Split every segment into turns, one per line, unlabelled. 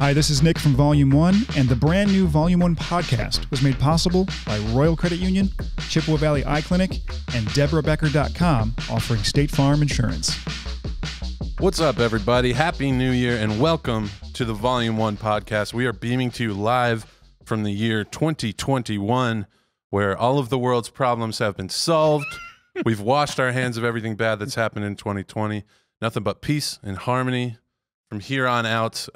Hi, this is Nick from Volume 1, and the brand new Volume 1 podcast was made possible by Royal Credit Union, Chippewa Valley Eye Clinic, and DeborahBecker.com, offering State Farm Insurance.
What's up, everybody? Happy New Year, and welcome to the Volume 1 podcast. We are beaming to you live from the year 2021, where all of the world's problems have been solved. We've washed our hands of everything bad that's happened in 2020. Nothing but peace and harmony from here on out.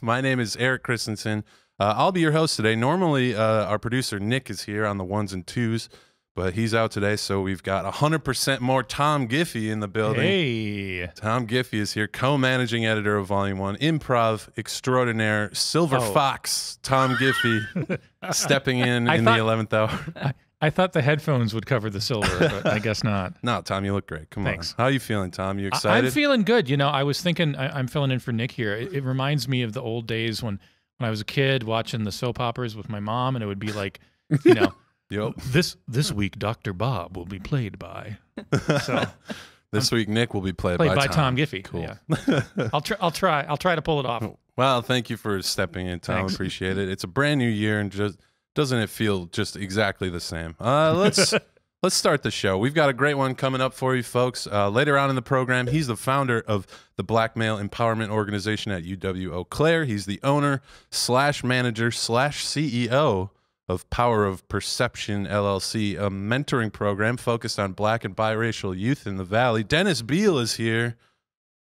My name is Eric Christensen. I'll be your host today. Normally, our producer Nick is here on the ones and twos, but he's out today, so we've got 100% more Tom Giffey in the building.
Hey.
Tom Giffey is here, co-managing editor of Volume 1, improv extraordinaire, Silver Fox, Tom Giffey, stepping in the 11th hour.
I thought the headphones would cover the silver, but I guess not.
No, Tom, you look great. Come
Thanks.
on. How are you feeling, Tom? You excited?
I'm feeling good. You know, I was thinking, I'm filling in for Nick here. It reminds me of the old days when I was a kid watching the soap operas with my mom, and it would be like, you know,
Yep.
This week Dr. Bob will be played by. So
this week Nick will be played
by Tom Giffey.
Cool.
Yeah. I'll try to pull it off.
Well, thank you for stepping in, Tom.
Thanks.
Appreciate it. It's a brand new year, and just doesn't it feel just exactly the same? Let's start the show. We've got a great one coming up for you, folks. Later on in the program, he's the founder of the Black Male Empowerment Organization at UW Eau Claire. He's the owner / manager / CEO of Power of Perception LLC, a mentoring program focused on Black and biracial youth in the Valley. Dennis Beale is here.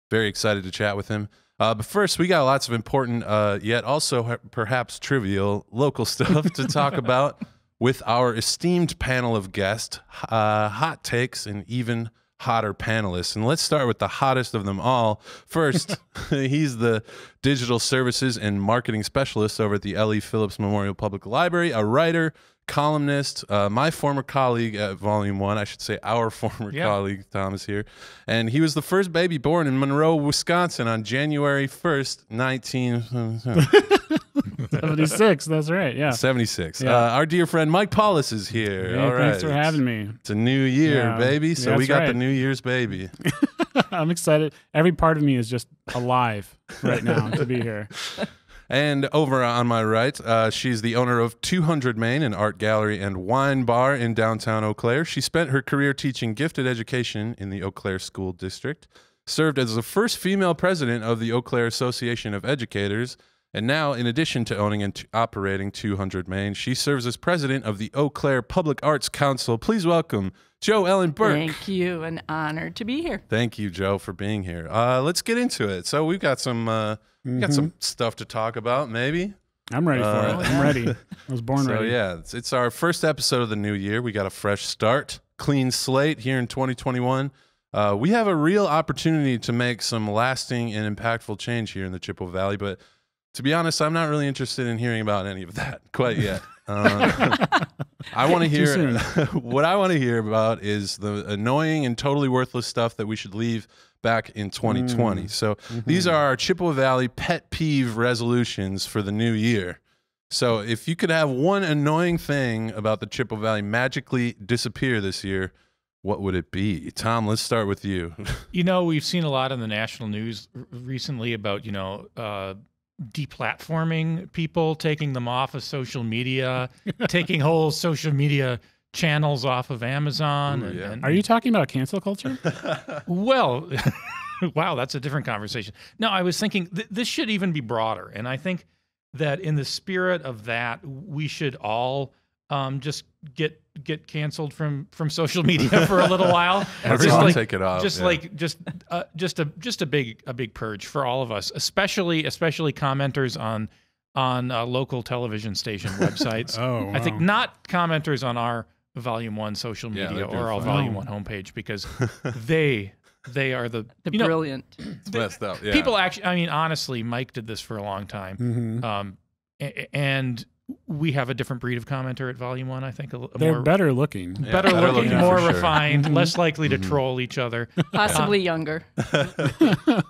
Very excited to chat with him. But first, we got lots of important, yet also perhaps trivial local stuff to talk about with our esteemed panel of guests, hot takes, and even hotter panelists. And let's start with the hottest of them all. First, he's the digital services and marketing specialist over at the L.E. Phillips Memorial Public Library, a writer, columnist, my former colleague at Volume 1, I should say our former colleague, Tom, is here. And he was the first baby born in Monroe, Wisconsin on January 1st,
76, that's right, yeah.
76.
Yeah.
Our dear friend Mike Paulus is here.
Hey,
all right.
thanks for having me.
It's a new year, baby. So we got the New Year's baby.
I'm excited. Every part of me is just alive right now to be here.
And over on my right, she's the owner of 200 Main, an art gallery and wine bar in downtown Eau Claire. She spent her career teaching gifted education in the Eau Claire School District, served as the first female president of the Eau Claire Association of Educators, and now, in addition to owning and operating 200 Main, she serves as president of the Eau Claire Public Arts Council. Please welcome Jo Ellenberg.
Thank you. An honor to be here.
Thank you, Jo, for being here. Let's get into it. So we've got some stuff to talk about, maybe.
I'm ready for it. I'm ready. I was born ready.
So yeah, it's our first episode of the new year. We got a fresh start, clean slate here in 2021. We have a real opportunity to make some lasting and impactful change here in the Chippewa Valley, but to be honest, I'm not really interested in hearing about any of that quite yet. I want to hear what I want to hear about is the annoying and totally worthless stuff that we should leave back in 2020. So these are our Chippewa Valley pet peeve resolutions for the new year. So if you could have one annoying thing about the Chippewa Valley magically disappear this year, what would it be? Tom, let's start with you.
You know, we've seen a lot in the national news recently about, deplatforming people, taking them off of social media, taking whole social media channels off of Amazon.
Ooh, yeah.
Are you talking about cancel culture?
Well, wow, that's a different conversation. No, I was thinking this should even be broader. And I think that in the spirit of that, we should all just get canceled from social media for a little while.
Everyone take it off.
Just a big purge for all of us, especially commenters on local television station websites.
Oh, wow.
I think not commenters on our Volume 1 social media or our Volume 1 homepage, because they are the
brilliant.
It's messed up. Yeah.
People actually, I mean, honestly, Mike did this for a long time. And we have a different breed of commenter at Volume 1, I think.
They're
more,
better looking.
better looking,
yeah,
more
for sure.
refined, less likely to troll each other.
Possibly younger.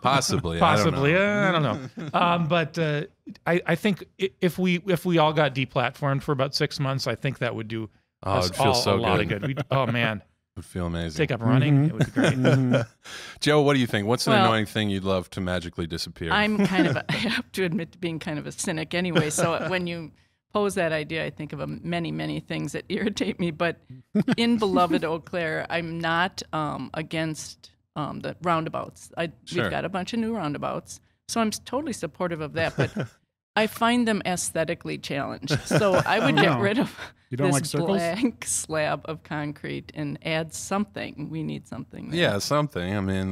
Possibly.
I don't know. But I think if we all got deplatformed for about 6 months, I think that would do us
it'd feel
all
so
a lot
good.
of good. Oh man,
would feel amazing.
Take up running. It would be great.
Joe, what do you think? What's an
Well,
annoying thing you'd love to magically disappear?
I have to admit to being kind of a cynic anyway. So when you pose that idea, I think of many, many things that irritate me. But in beloved Eau Claire, I'm not against the roundabouts.
Sure.
We've got a bunch of new roundabouts, so I'm totally supportive of that. But I find them aesthetically challenged. So I would get rid of
You don't
this
like circles?
blank slab of concrete and add something. We need something there.
Yeah, something. I mean,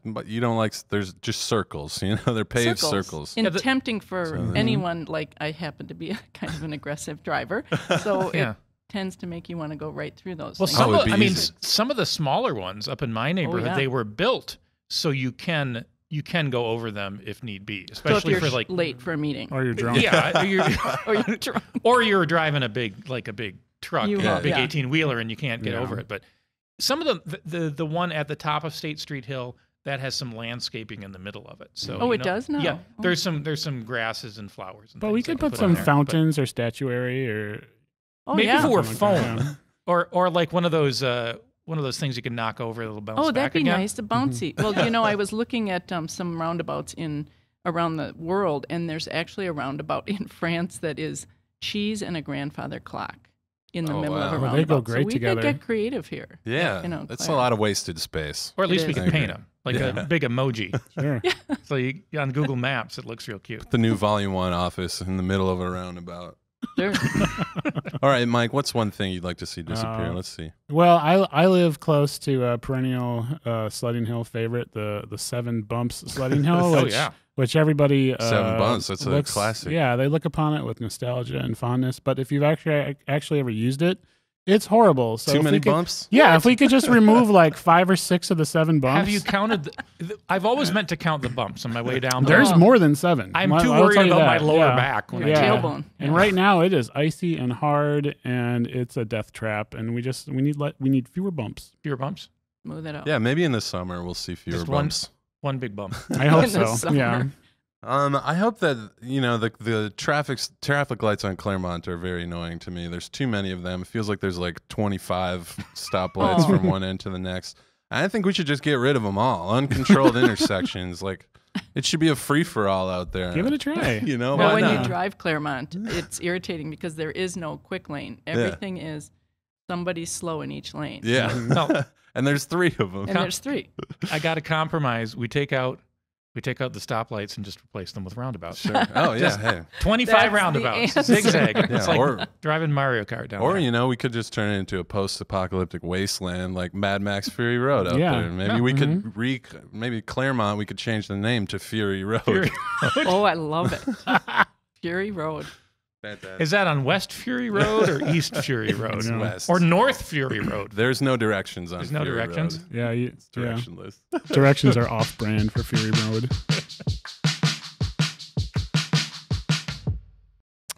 but you don't like, there's just circles, you know, they're paved circles.
And tempting for anyone, like I happen to be kind of an aggressive driver, so it tends to make you want to go right through those
Well,
things.
some of the smaller ones up in my neighborhood, they were built so you can go over them if need be, especially
so if you're
for like
late for a meeting.
Or you're drunk.
Yeah,
Or you're drunk.
or you're driving a big truck, a big
yeah.
18-wheeler, and you can't get over it. But some of the one at the top of State Street Hill that has some landscaping in the middle of it. So
it does now?
Yeah, there's some grasses and flowers. And
But we
things
could
I
put
on
some
there.
fountains or statuary or
Maybe if it were
Something like that,
foam, or like one of those things you can knock over that'll bounce
Oh,
back
that'd be
again.
nice, to bouncy. Well, I was looking at some roundabouts around the world, and there's actually a roundabout in France that is cheese and a grandfather clock in the middle of a
wow.
roundabout.
They go great
so we
together.
could get creative here.
Yeah, that's a lot of wasted space.
Or at least
It
we
is.
could paint them like a big emoji.
Sure.
So on Google Maps, it looks real cute.
The new Volume 1 office in the middle of a roundabout.
Sure.
All right, Mike, what's one thing you'd like to see disappear? Let's see.
Well, I live close to a perennial sledding hill favorite, the Seven Bumps sledding hill. Which everybody
7 Bumps, that's a
looks,
classic.
Yeah, they look upon it with nostalgia and fondness. But if you've actually ever used it, it's horrible. So
Too many bumps?
Yeah, if we could just remove like 5 or 6 of the 7 bumps.
Have you counted? I've always meant to count the bumps on my way down.
There's more than 7.
I'm
I'll
too
tell
worried
you
about
that.
my lower
Yeah.
back. When
Your
I
tailbone.
And right now it is icy and hard, and it's a death trap. And we need fewer bumps.
fewer bumps.
Move that up.
Yeah, maybe in the summer we'll see fewer
Just
bumps.
One big bump.
I hope
In the
so.
summer.
Yeah.
I hope that the traffic lights on Clairemont are very annoying to me. There's too many of them. It feels like there's like 25 stoplights from one end to the next. I think we should just get rid of them all. Uncontrolled intersections, like it should be a free for all out there.
Give it a try.
Well,
why
when
not?
you drive Clairemont, it's irritating because there is no quick lane. Everything is somebody slow in each lane.
Yeah,
No.
and there's 3 of them.
And there's 3.
I got to compromise. We take out the stoplights and just replace them with roundabouts.
Sure. Oh yeah. Hey.
25
That's the
roundabouts,
answer.
zigzag.
Yeah,
It's like
or-
driving Mario Kart down
Or
there.
we could just turn it into a post-apocalyptic wasteland like Mad Max Fury Road out
Yeah.
there. Maybe we could maybe Clairemont. We could change the name to Fury Road.
Fury-
Oh, I love it. Fury Road.
Fantastic.
Is that on West Fury Road or East Fury Road?
It's west.
Or North Fury Road?
There's no directions on.
There's no
Fury
directions?
Road.
Yeah,
It's directionless.
Directions are off-brand for Fury Road.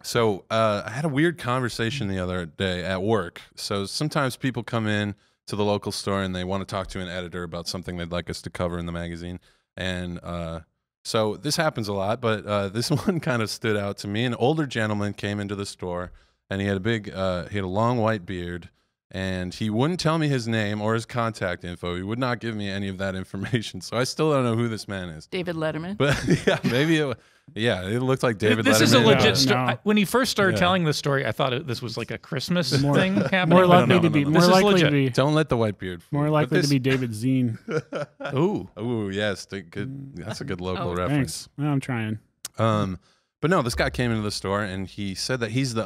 So I had a weird conversation the other day at work. So sometimes people come in to the local store and they want to talk to an editor about something they'd like us to cover in the magazine. And so this happens a lot, but this one kind of stood out to me. An older gentleman came into the store and he had a long white beard. And he wouldn't tell me his name or his contact info. He would not give me any of that information. So I still don't know who this man is.
David Letterman.
But yeah, maybe it looked like David
This
Letterman.
is a legit
No.
story. When he first started
Yeah.
telling the story, I thought this was like a Christmas thing happening.
More
but
likely
no,
to be.
no, no.
More
This is
likely to
legit.
be.
Don't let the white beard fool
More
you.
likely
But
to be David Zine.
Ooh.
Oh yes, that's a good local
Oh,
reference.
Thanks. Well, I'm trying.
But no, this guy came into the store and he said that he's the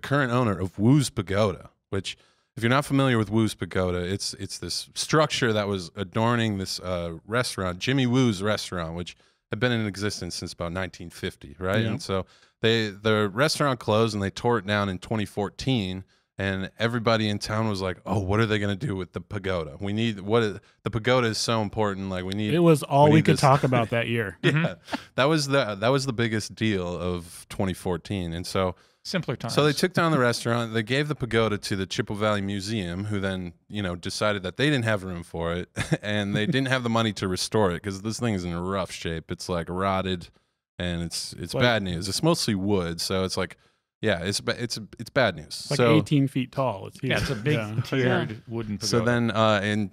current owner of Woo's Pagoda, which, if you're not familiar with Woo's Pagoda, it's this structure that was adorning this restaurant, Jimmy Woo's restaurant, which had been in existence since about 1950, right?
Yeah.
And so the restaurant closed and they tore it down in 2014. And everybody in town was like, "Oh, what are they going to do with the pagoda? The pagoda is so important. Like
It was all we
need
could
this."
talk about that year.
Yeah, that was the biggest deal of 2014. And so
Simpler times.
they took down the restaurant. They gave the pagoda to the Chippewa Valley Museum, who then decided that they didn't have room for it, and they didn't have the money to restore it because this thing is in rough shape. It's like rotted, and it's bad news. It's mostly wood, so it's like Yeah, it's bad news.
It's like
so
18 feet tall. It's huge.
Yeah, it's a big tiered wooden pagoda.
So then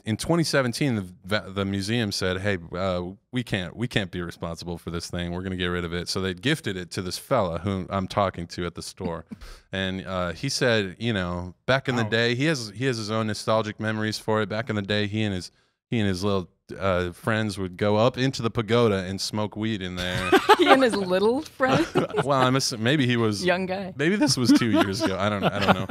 in 2017, the museum said, hey, we can't be responsible for this thing. We're going to get rid of it. So they gifted it to this fella who I'm talking to at the store. And he said, you know, back in the day, he has his own nostalgic memories for it. Back in the day, he and his little friends would go up into the pagoda and smoke weed in there.
He and his little friend.
Well, maybe he was
young guy.
Maybe this was 2 years ago. I don't know.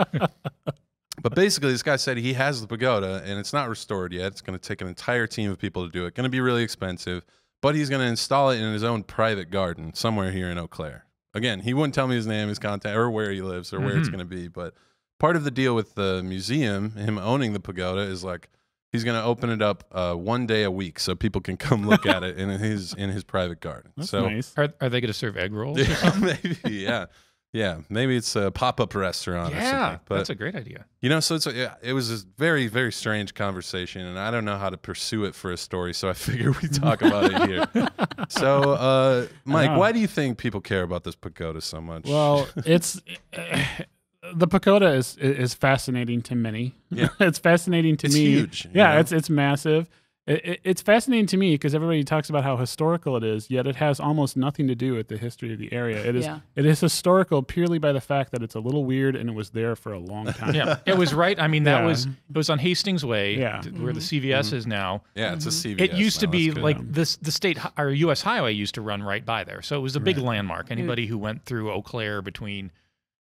But basically, this guy said he has the pagoda and it's not restored yet. It's going to take an entire team of people to do it. Going to be really expensive, but he's going to install it in his own private garden somewhere here in Eau Claire. Again, he wouldn't tell me his name, his contact, or where he lives, or where it's going to be. But part of the deal with the museum, him owning the pagoda, is like, he's going to open it up 1 day a week so people can come look at it in his private garden.
That's
so
nice.
Are they going to serve egg rolls? Or
maybe, yeah. Maybe it's a pop-up restaurant or something. But,
that's a great idea.
You know, so it was a very, very strange conversation, and I don't know how to pursue it for a story, so I figure we talk about it here. So, Mike, why do you think people care about this pagoda so much?
Well, it's... the pagoda is fascinating to many.
Yeah.
It's fascinating to me.
It's huge.
Yeah, it's massive. It's fascinating to me because everybody talks about how historical it is, yet it has almost nothing to do with the history of the area. It is historical purely by the fact that it's a little weird and it was there for a long time.
Yeah, it was right. I mean, it was on Hastings Way, where the CVS is now.
Yeah, it's a CVS.
It used to be like the state or U.S. highway used to run right by there, so it was a big landmark. Anybody who went through Eau Claire between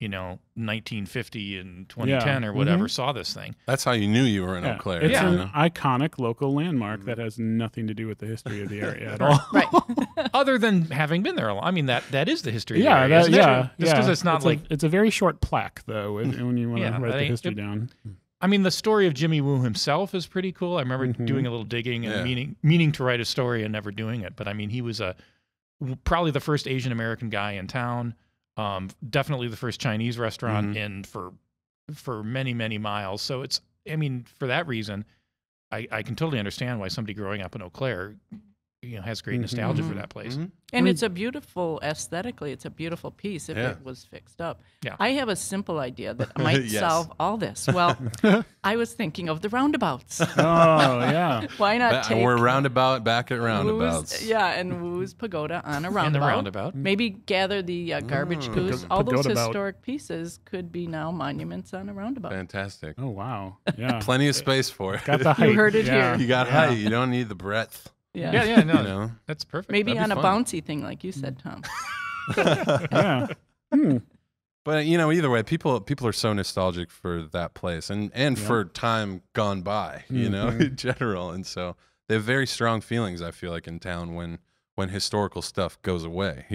1950 and 2010 or whatever saw this thing.
That's how you knew you were in Eau Claire.
It's an iconic local landmark that has nothing to do with the history of the area at all.
Right.
Other than having been there a long. I mean, that is the history of the
Yeah,
area. Isn't it? Just because it's not
it's a very short plaque though, when you want to write the history down.
I mean, the story of Jimmy Woo himself is pretty cool. I remember doing a little digging and meaning to write a story and never doing it. But I mean, he was probably the first Asian American guy in town. Definitely the first Chinese restaurant in for many, many miles. So it's, I mean, for that reason, I can totally understand why somebody growing up in Eau Claire, has great nostalgia for that place.
And it's a beautiful, aesthetically, it's a beautiful piece if it was fixed up.
Yeah.
I have a simple idea that might solve all this. Well, I was thinking of the roundabouts.
Oh, yeah.
Why not take...
We're back at roundabouts.
and Woo's Pagoda on a roundabout.
In the roundabout.
Maybe gather the garbage goose. All those
Pagoda-bout.
historic pieces could be now monuments on a roundabout.
Fantastic.
Oh, wow. Yeah.
Plenty of space for it.
Got the height.
You heard it here.
You got height. You don't need the breadth.
Yeah.
No, that's perfect.
Maybe
That'd
on
be
a
fun.
bouncy thing, like you said, Tom.
Yeah.
But either way, people are so nostalgic for that place and for time gone by, in general, and so they have very strong feelings. I feel like in town when historical stuff goes away,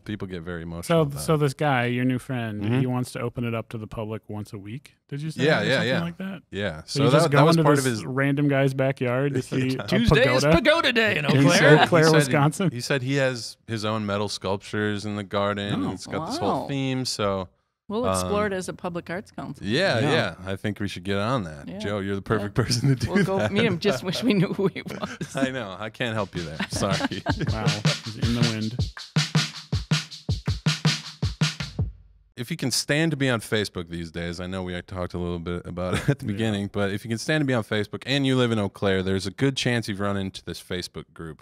people get very emotional. About
So this guy, your new friend, he wants to open it up to the public once a week. Did you say? Something like that?
Yeah.
So
So that was part of
this
his
random guy's backyard to see a
Tuesday is
pagoda
Pagoda Day in Eau
in
Claire.
Eau Claire,
He said-
Wisconsin.
He said he has his own metal sculptures in the garden, and it's got this whole
wow.
theme. So
We'll explore it as a public arts council.
yeah, I think we should get on that.
Yeah.
Joe, you're the perfect person to do
We'll go
that.
meet him. Just wish we knew who he was.
I know. I can't help you there. Sorry.
Wow, he's in the wind.
If you can stand to be on Facebook these days, I know we talked a little bit about it at the beginning, but if you can stand to be on Facebook and you live in Eau Claire, there's a good chance you've run into this Facebook group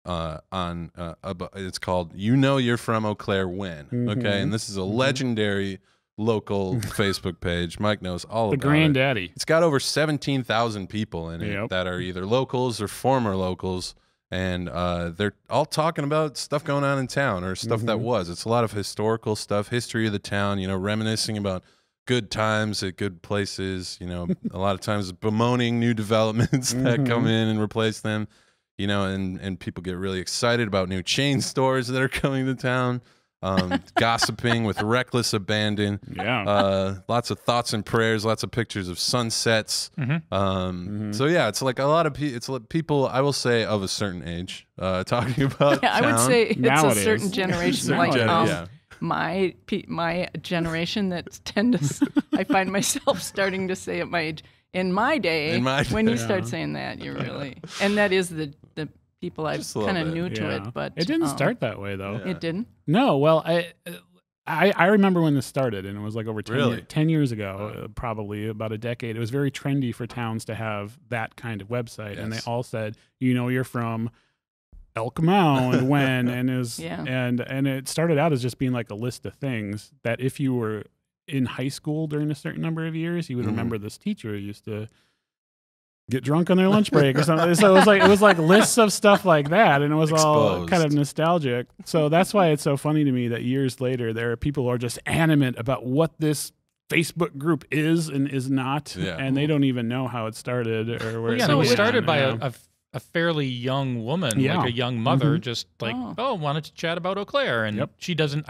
it's called You're From Eau Claire When, okay? And this is a legendary local Facebook page. Mike knows all
The
about
granddaddy.
it. It's got over 17,000 people in it
Yep.
that are either locals or former locals, and they're all talking about stuff going on in town or stuff that was. It's a lot of historical stuff, history of the town, reminiscing about good times at good places, a lot of times bemoaning new developments that come in and replace them, and people get really excited about new chain stores that are coming to town, gossiping with reckless abandon.
Yeah.
Lots of thoughts and prayers, lots of pictures of sunsets. So yeah, it's like a lot of it's like people, I will say, of a certain age, talking about
Yeah, I would
town.
say it's
Nowadays.
a certain generation, like
Yeah.
my generation that I find myself starting to say at my age, in my day, when you start saying that, you're really, and that is the people I've
Just a little
kind of
bit.
new to it, but
it didn't start that way though.
It didn't.
No, well, I remember when this started, and it was like over 10,
Really?
10 years ago, probably about a decade. It was very trendy for towns to have that kind of website, and they all said, you're from Elk Mound when, and and it started out as just being like a list of things that if you were in high school during a certain number of years, you would remember this teacher who used to get drunk on their lunch break or something. So it was like lists of stuff like that, and it was all kind of nostalgic. So that's why it's so funny to me that years later there are people who are just animate about what this Facebook group is and is not, and they don't even know how it started or where.
It started by a fairly young woman, like a young mother, just like wanted to chat about Eau Claire, and she doesn't.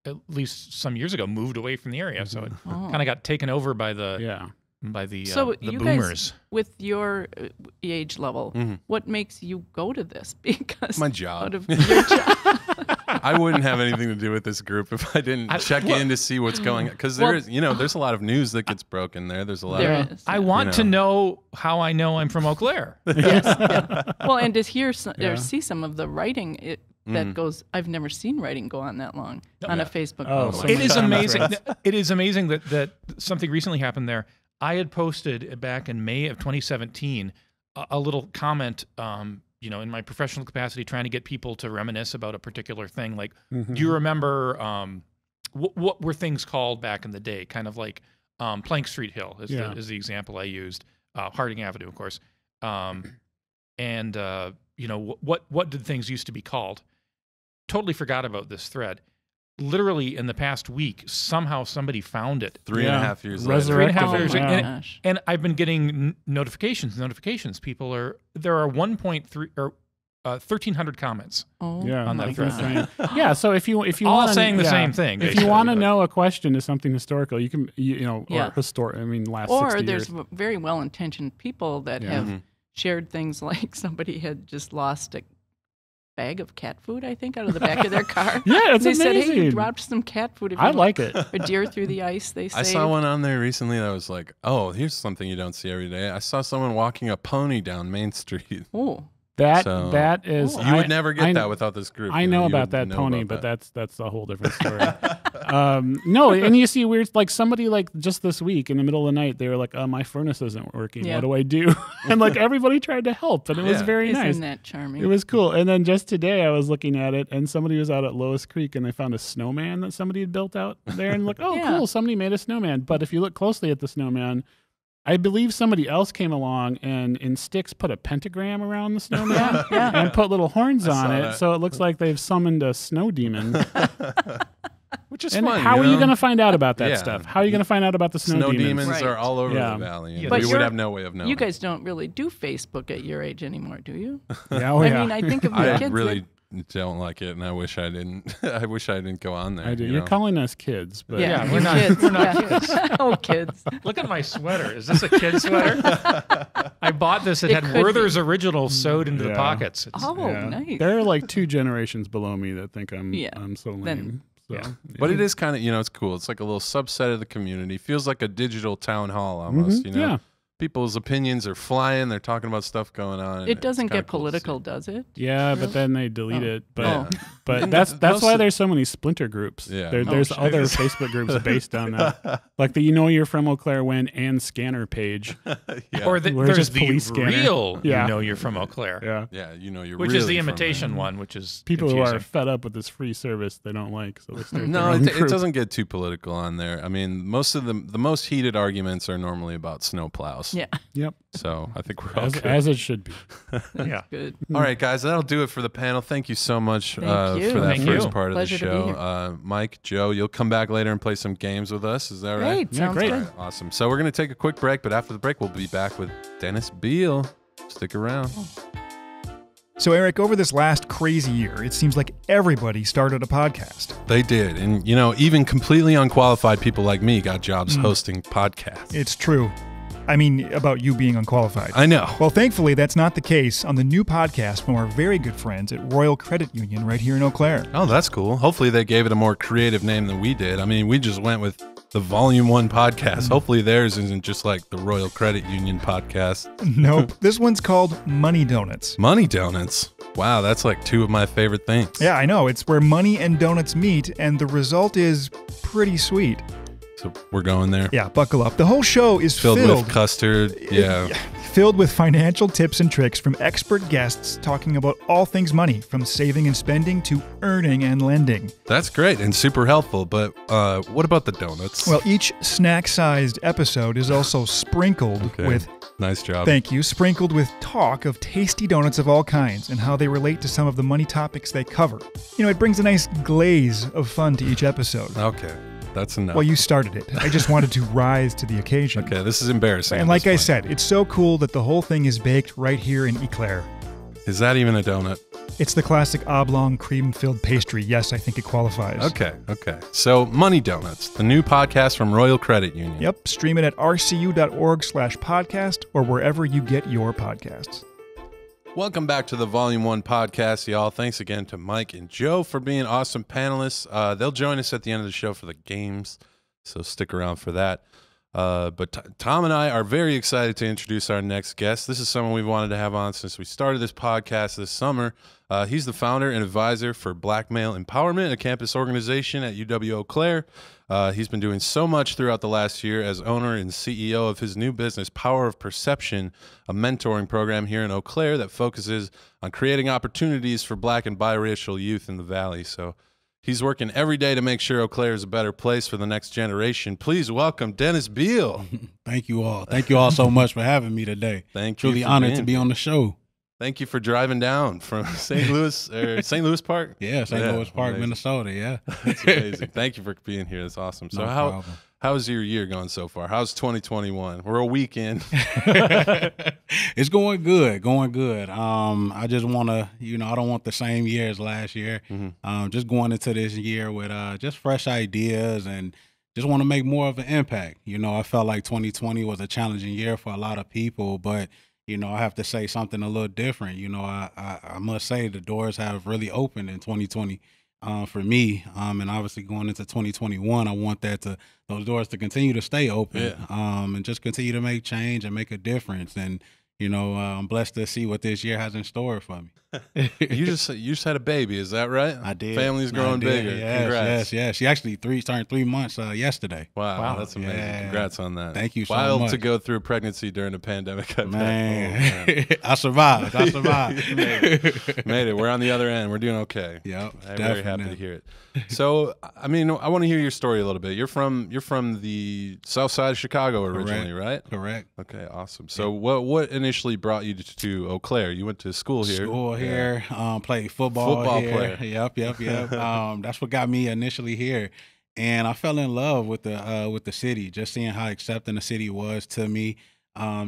At least some years ago, moved away from the area, so it kind of got taken over by the
so
the
you
boomers.
Guys, with your age level, what makes you go to this? Because
my job.
Out of your job.
I wouldn't have anything to do with this group if I didn't check in to see what's going on. Because there's a lot of news that gets broken there. There's a lot of.
Is,
I want to know how I know I'm from Eau Claire.
Well, and to hear or see some of the writing that goes. I've never seen writing go on that long on a Facebook post.
It is amazing. It is amazing that something recently happened there. I had posted back in May of 2017 a little comment, in my professional capacity, trying to get people to reminisce about a particular thing. Like, do you remember what were things called back in the day? Kind of like Plank Street Hill is the example I used. Harding Avenue, of course. What did things used to be called? Totally forgot about this thread. Literally in the past week, somehow somebody found it.
3.5 years later.
3.5 years later. And I've been getting notifications. There are 1.3 or 1,300 comments. On that thread.
So if you
all
want
saying the same thing.
If you want to know a question to something historical, you can or historic. I mean, last 60 years.
There's very well-intentioned people that have shared things like somebody had just lost a bag of cat food, I think, out of the back of their car.
It's
they
amazing.
said, hey, you dropped some cat food.
I like it.
A deer through the ice, they say.
I saw one on there recently that was like, oh, here's something you don't see every day. I saw someone walking a pony down Main Street.
Oh.
That is.
You would never get that without this group.
I know about that pony, but that's a whole different story. No, and you see weird, like somebody like just this week in the middle of the night, they were like, my furnace isn't working. What do I do? And like everybody tried to help, and it was very nice.
Isn't that charming?
It was cool. And then just today I was looking at it, and somebody was out at Lois Creek, and they found a snowman that somebody had built out there, and like, cool, somebody made a snowman. But if you look closely at the snowman, I believe somebody else came along and in sticks put a pentagram around the snowman and put little horns on it, so it looks like they've summoned a snow demon.
Which is
and
fun.
How are you going to find out about that stuff? How are you going to find out about the snow demons?
Demons are all over the valley.
But
we would have no way of knowing.
You guys don't really do Facebook at your age anymore, do you?
I
mean, I think of the kids.
I really don't like it, and I wish I didn't. I wish I didn't go on there.
I do. You're calling us kids, but
we're not kids. We're not kids.
Oh, kids!
Look at my sweater. Is this a kid sweater? I bought this. It had Werther's Original sewed into the pockets.
Nice.
There are like 2 generations below me that think I'm so lame.
But it is kind of, it's cool. It's like a little subset of the community. Feels like a digital town hall almost, People's opinions are flying. They're talking about stuff going on.
It doesn't get political, does it?
Yeah, really? But then they delete it. But but that's why there's so many splinter groups. Yeah. There's other Facebook groups based on that. Like the You're from Eau Claire when and scanner page.
Or there's the real You're from Eau Claire.
Yeah, you're
which
really
is the imitation one, which is
people
confusing.
who are fed up with this free service they don't like. So they start
No, it doesn't get too political on there. I mean, most of the most heated arguments are normally about snow plows.
Yeah.
Yep.
So I think we're all good.
As it should be.
Good.
All right, guys, that'll do it for the panel. Thank you so much for that first part of the show. Mike, Joe, you'll come back later and play some games with us. Is that right?
Sounds great.
Right, awesome. So we're going to take a quick break, but after the break, we'll be back with Dennis Beale. Stick around.
So, Eric, over this last crazy year, it seems like everybody started a podcast.
They did. And, even completely unqualified people like me got jobs hosting podcasts.
It's true. I mean, about you being unqualified.
I know.
Well, thankfully, that's not the case on the new podcast from our very good friends at Royal Credit Union right here in Eau Claire.
Oh, that's cool. Hopefully they gave it a more creative name than we did. I mean, we just went with the Volume 1 podcast. Hopefully theirs isn't just like the Royal Credit Union podcast.
Nope. This one's called Money Donuts.
Money Donuts? Wow, that's like two of my favorite things.
Yeah, I know. It's where money and donuts meet, and the result is pretty sweet.
So we're going there.
Yeah, buckle up. The whole show is
Filled with custard. Yeah.
Filled with financial tips and tricks from expert guests talking about all things money, from saving and spending to earning and lending.
That's great and super helpful, but what about the donuts?
Well, each snack-sized episode is also sprinkled with...
Nice job.
Thank you. Sprinkled with talk of tasty donuts of all kinds and how they relate to some of the money topics they cover. You know, it brings a nice glaze of fun to each episode.
Okay. That's enough.
Well, you started it. I just wanted to rise to the occasion.
Okay, this is embarrassing.
And like I said, it's so cool that the whole thing is baked right here in Eau Claire.
Is that even a donut?
It's the classic oblong cream-filled pastry. Yes, I think it qualifies.
Okay. So, Money Donuts, the new podcast from Royal Credit Union.
Yep, stream it at rcu.org/podcast or wherever you get your podcasts.
Welcome back to the Volume 1 podcast, y'all. Thanks again to Mike and Joe for being awesome panelists. They'll join us at the end of the show for the games, so stick around for that. But Tom and I are very excited to introduce our next guest. This is someone we've wanted to have on since we started this podcast this summer. He's the founder and advisor for Black Male Empowerment, a campus organization at UW Eau Claire. He's been doing so much throughout the last year as owner and CEO of his new business, Power of Perception, a mentoring program here in Eau Claire that focuses on creating opportunities for Black and biracial youth in the Valley. So he's working every day to make sure Eau Claire is a better place for the next generation. Please welcome Dennis Beale.
Thank you all. Thank you all so much for having me today.
Thank you.
Truly honored to be on the show.
Thank you for driving down from St. Louis or St. Louis Park.
Yeah, St. Louis Park, amazing. Minnesota. Yeah,
that's amazing. Thank you for being here. That's awesome. So how's your year going so far? How's 2021? We're a week in.
It's going good. I just want to, I don't want the same year as last year. Just going into this year with just fresh ideas and just want to make more of an impact. I felt like 2020 was a challenging year for a lot of people, but I have to say something a little different. I must say the doors have really opened in 2020 for me. And obviously going into 2021, I want those doors to continue to stay open and just continue to make change and make a difference. And, I'm blessed to see what this year has in store for me.
You just had a baby, is that right?
I did.
Family's growing bigger. Congrats.
Yes. She actually turned 3 months yesterday.
Wow, that's amazing. Yeah. Congrats on that.
Thank you so
much.
Wild
to go through a pregnancy during a pandemic.
Man. I survived.
Made it. We're on the other end. We're doing okay.
Yep,
I'm very happy to hear it. So, I want to hear your story a little bit. You're from the south side of Chicago originally, right?
Correct.
Okay, awesome. So, what initially brought you to Eau Claire? You went to school here.
Played football here.
Player.
Yep. That's what got me initially here, and I fell in love with the city. Just seeing how accepting the city was to me,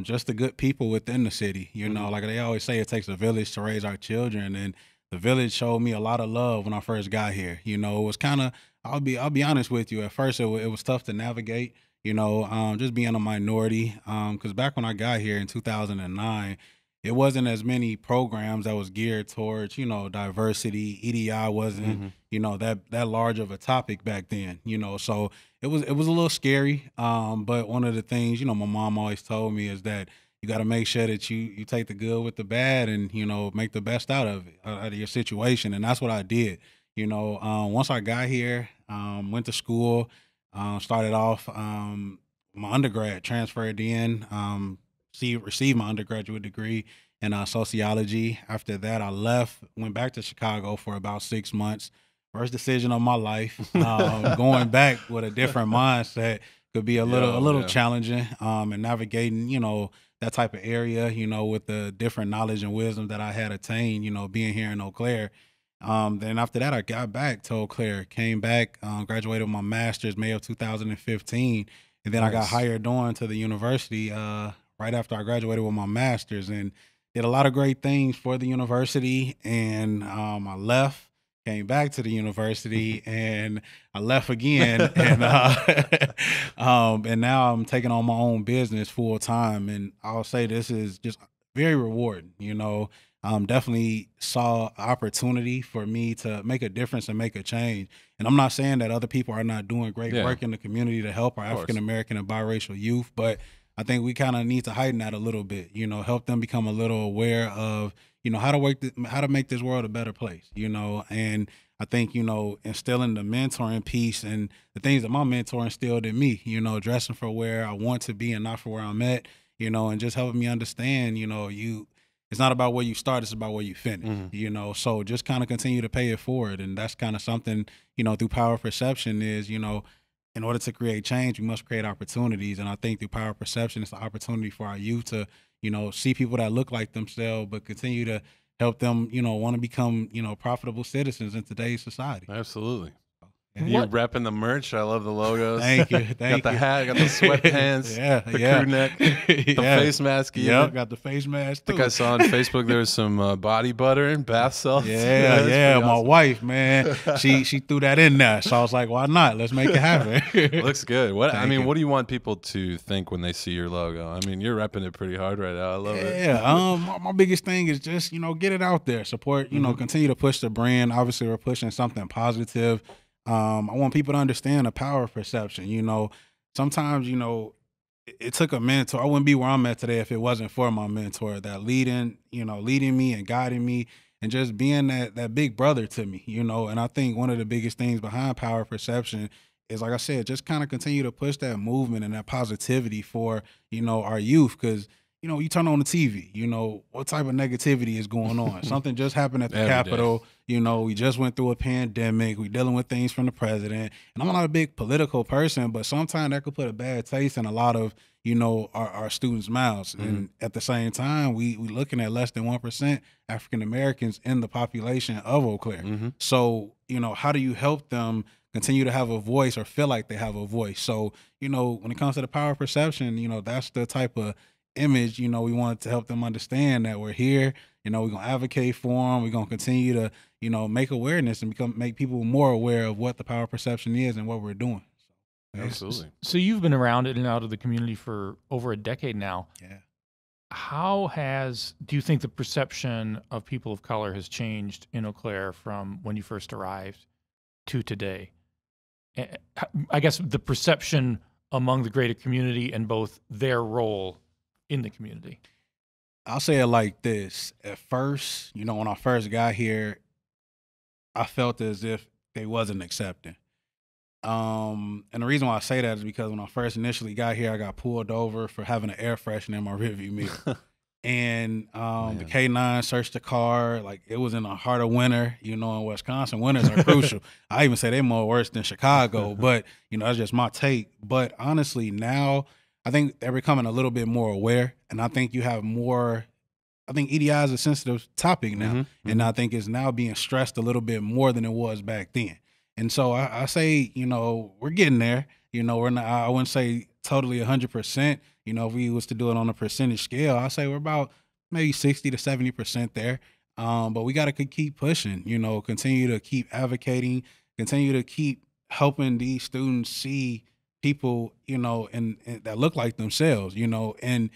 just the good people within the city. Like they always say, it takes a village to raise our children, and the village showed me a lot of love when I first got here. It was kind of, I'll be honest with you. At first, it was tough to navigate. Just being a minority. Because back when I got here in 2009. It wasn't as many programs that was geared towards, diversity. EDI wasn't, that large of a topic back then, so it was a little scary. But one of the things, my mom always told me is that you got to make sure that you take the good with the bad and, make the best out of it, out of your situation. And that's what I did. Once I got here, went to school, started off my undergrad, transferred in, received my undergraduate degree in sociology. After that, I left, went back to Chicago for about 6 months. First decision of my life. Going back with a different mindset could be a little challenging, and navigating, that type of area, with the different knowledge and wisdom that I had attained, being here in Eau Claire. Then after that, I got back to Eau Claire, came back, graduated with my master's May of 2015. And then I got hired on to the university right after I graduated with my master's and did a lot of great things for the university. And I left, came back to the university, and I left again. And and now I'm taking on my own business full time. And I'll say this is just very rewarding. Definitely saw opportunity for me to make a difference and make a change. And I'm not saying that other people are not doing great work in the community to help our African American and biracial youth, but I think we kind of need to heighten that a little bit, help them become a little aware of, how to make this world a better place, and I think, instilling the mentoring piece and the things that my mentor instilled in me, dressing for where I want to be and not for where I'm at, and just helping me understand, it's not about where you start, it's about where you finish, so just kind of continue to pay it forward. And that's kind of something, through power of perception is, in order to create change, we must create opportunities. And I think through power of perception, it's an opportunity for our youth to, see people that look like themselves, but continue to help them, want to become, profitable citizens in today's society.
Absolutely.
Yeah.
You repping the merch. I love the logos.
Thank you.
Got the hat, got the sweatpants, the crew neck, the face mask.
Yep, got the face mask too.
I think I saw on Facebook there was some body butter and bath salts.
Yeah, my
awesome.
wife, man, she threw that in there. So I was like, why not? Let's make it happen.
Looks good. What
Thank you.
What do you want people to think when they see your logo? I mean, you're repping it pretty hard right now. I love it.
Yeah, my biggest thing is just, get it out there. Support, continue to push the brand. Obviously, we're pushing something positive. I want people to understand the power of perception. Sometimes, it took a mentor. I wouldn't be where I'm at today if it wasn't for my mentor, that leading me and guiding me and just being that big brother to me, And I think one of the biggest things behind power of perception is, like I said, just kind of continue to push that movement and that positivity for, our youth. Because, you turn on the TV, what type of negativity is going on? Something just happened at the Capitol. We just went through a pandemic. We're dealing with things from the president. And I'm not a big political person, but sometimes that could put a bad taste in a lot of, our students' mouths. And at the same time, we looking at less than 1% African Americans in the population of Eau Claire. So, how do you help them continue to have a voice or feel like they have a voice? So, when it comes to the power of perception, that's the type of image, we want to help them understand that we're here, we're going to advocate for them. We're going to continue to, make awareness and make people more aware of what the power of perception is and what we're doing. So,
Absolutely.
So you've been around in and out of the community for over a decade now.
Yeah.
How do you think the perception of people of color has changed in Eau Claire from when you first arrived to today? I guess the perception among the greater community and both their role in the community.
I'll say it like this. At first, when I first got here, I felt as if they wasn't accepting. And the reason why I say that is because when I first initially got here, I got pulled over for having an air freshener in my rearview mirror. And the K9 searched the car. Like, it was in the heart of winter. In Wisconsin, winters are crucial. I even say they're more worse than Chicago, but, that's just my take. But honestly, now I think they're becoming a little bit more aware, and I think you have more. I think EDI is a sensitive topic now, and I think it's now being stressed a little bit more than it was back then. And so I say, we're getting there. We're not. I wouldn't say totally 100%. If we was to do it on a percentage scale, I say we're about maybe 60 to 70% there. But we got to keep pushing. Continue to keep advocating. Continue to keep helping these students see people, and that look like themselves, and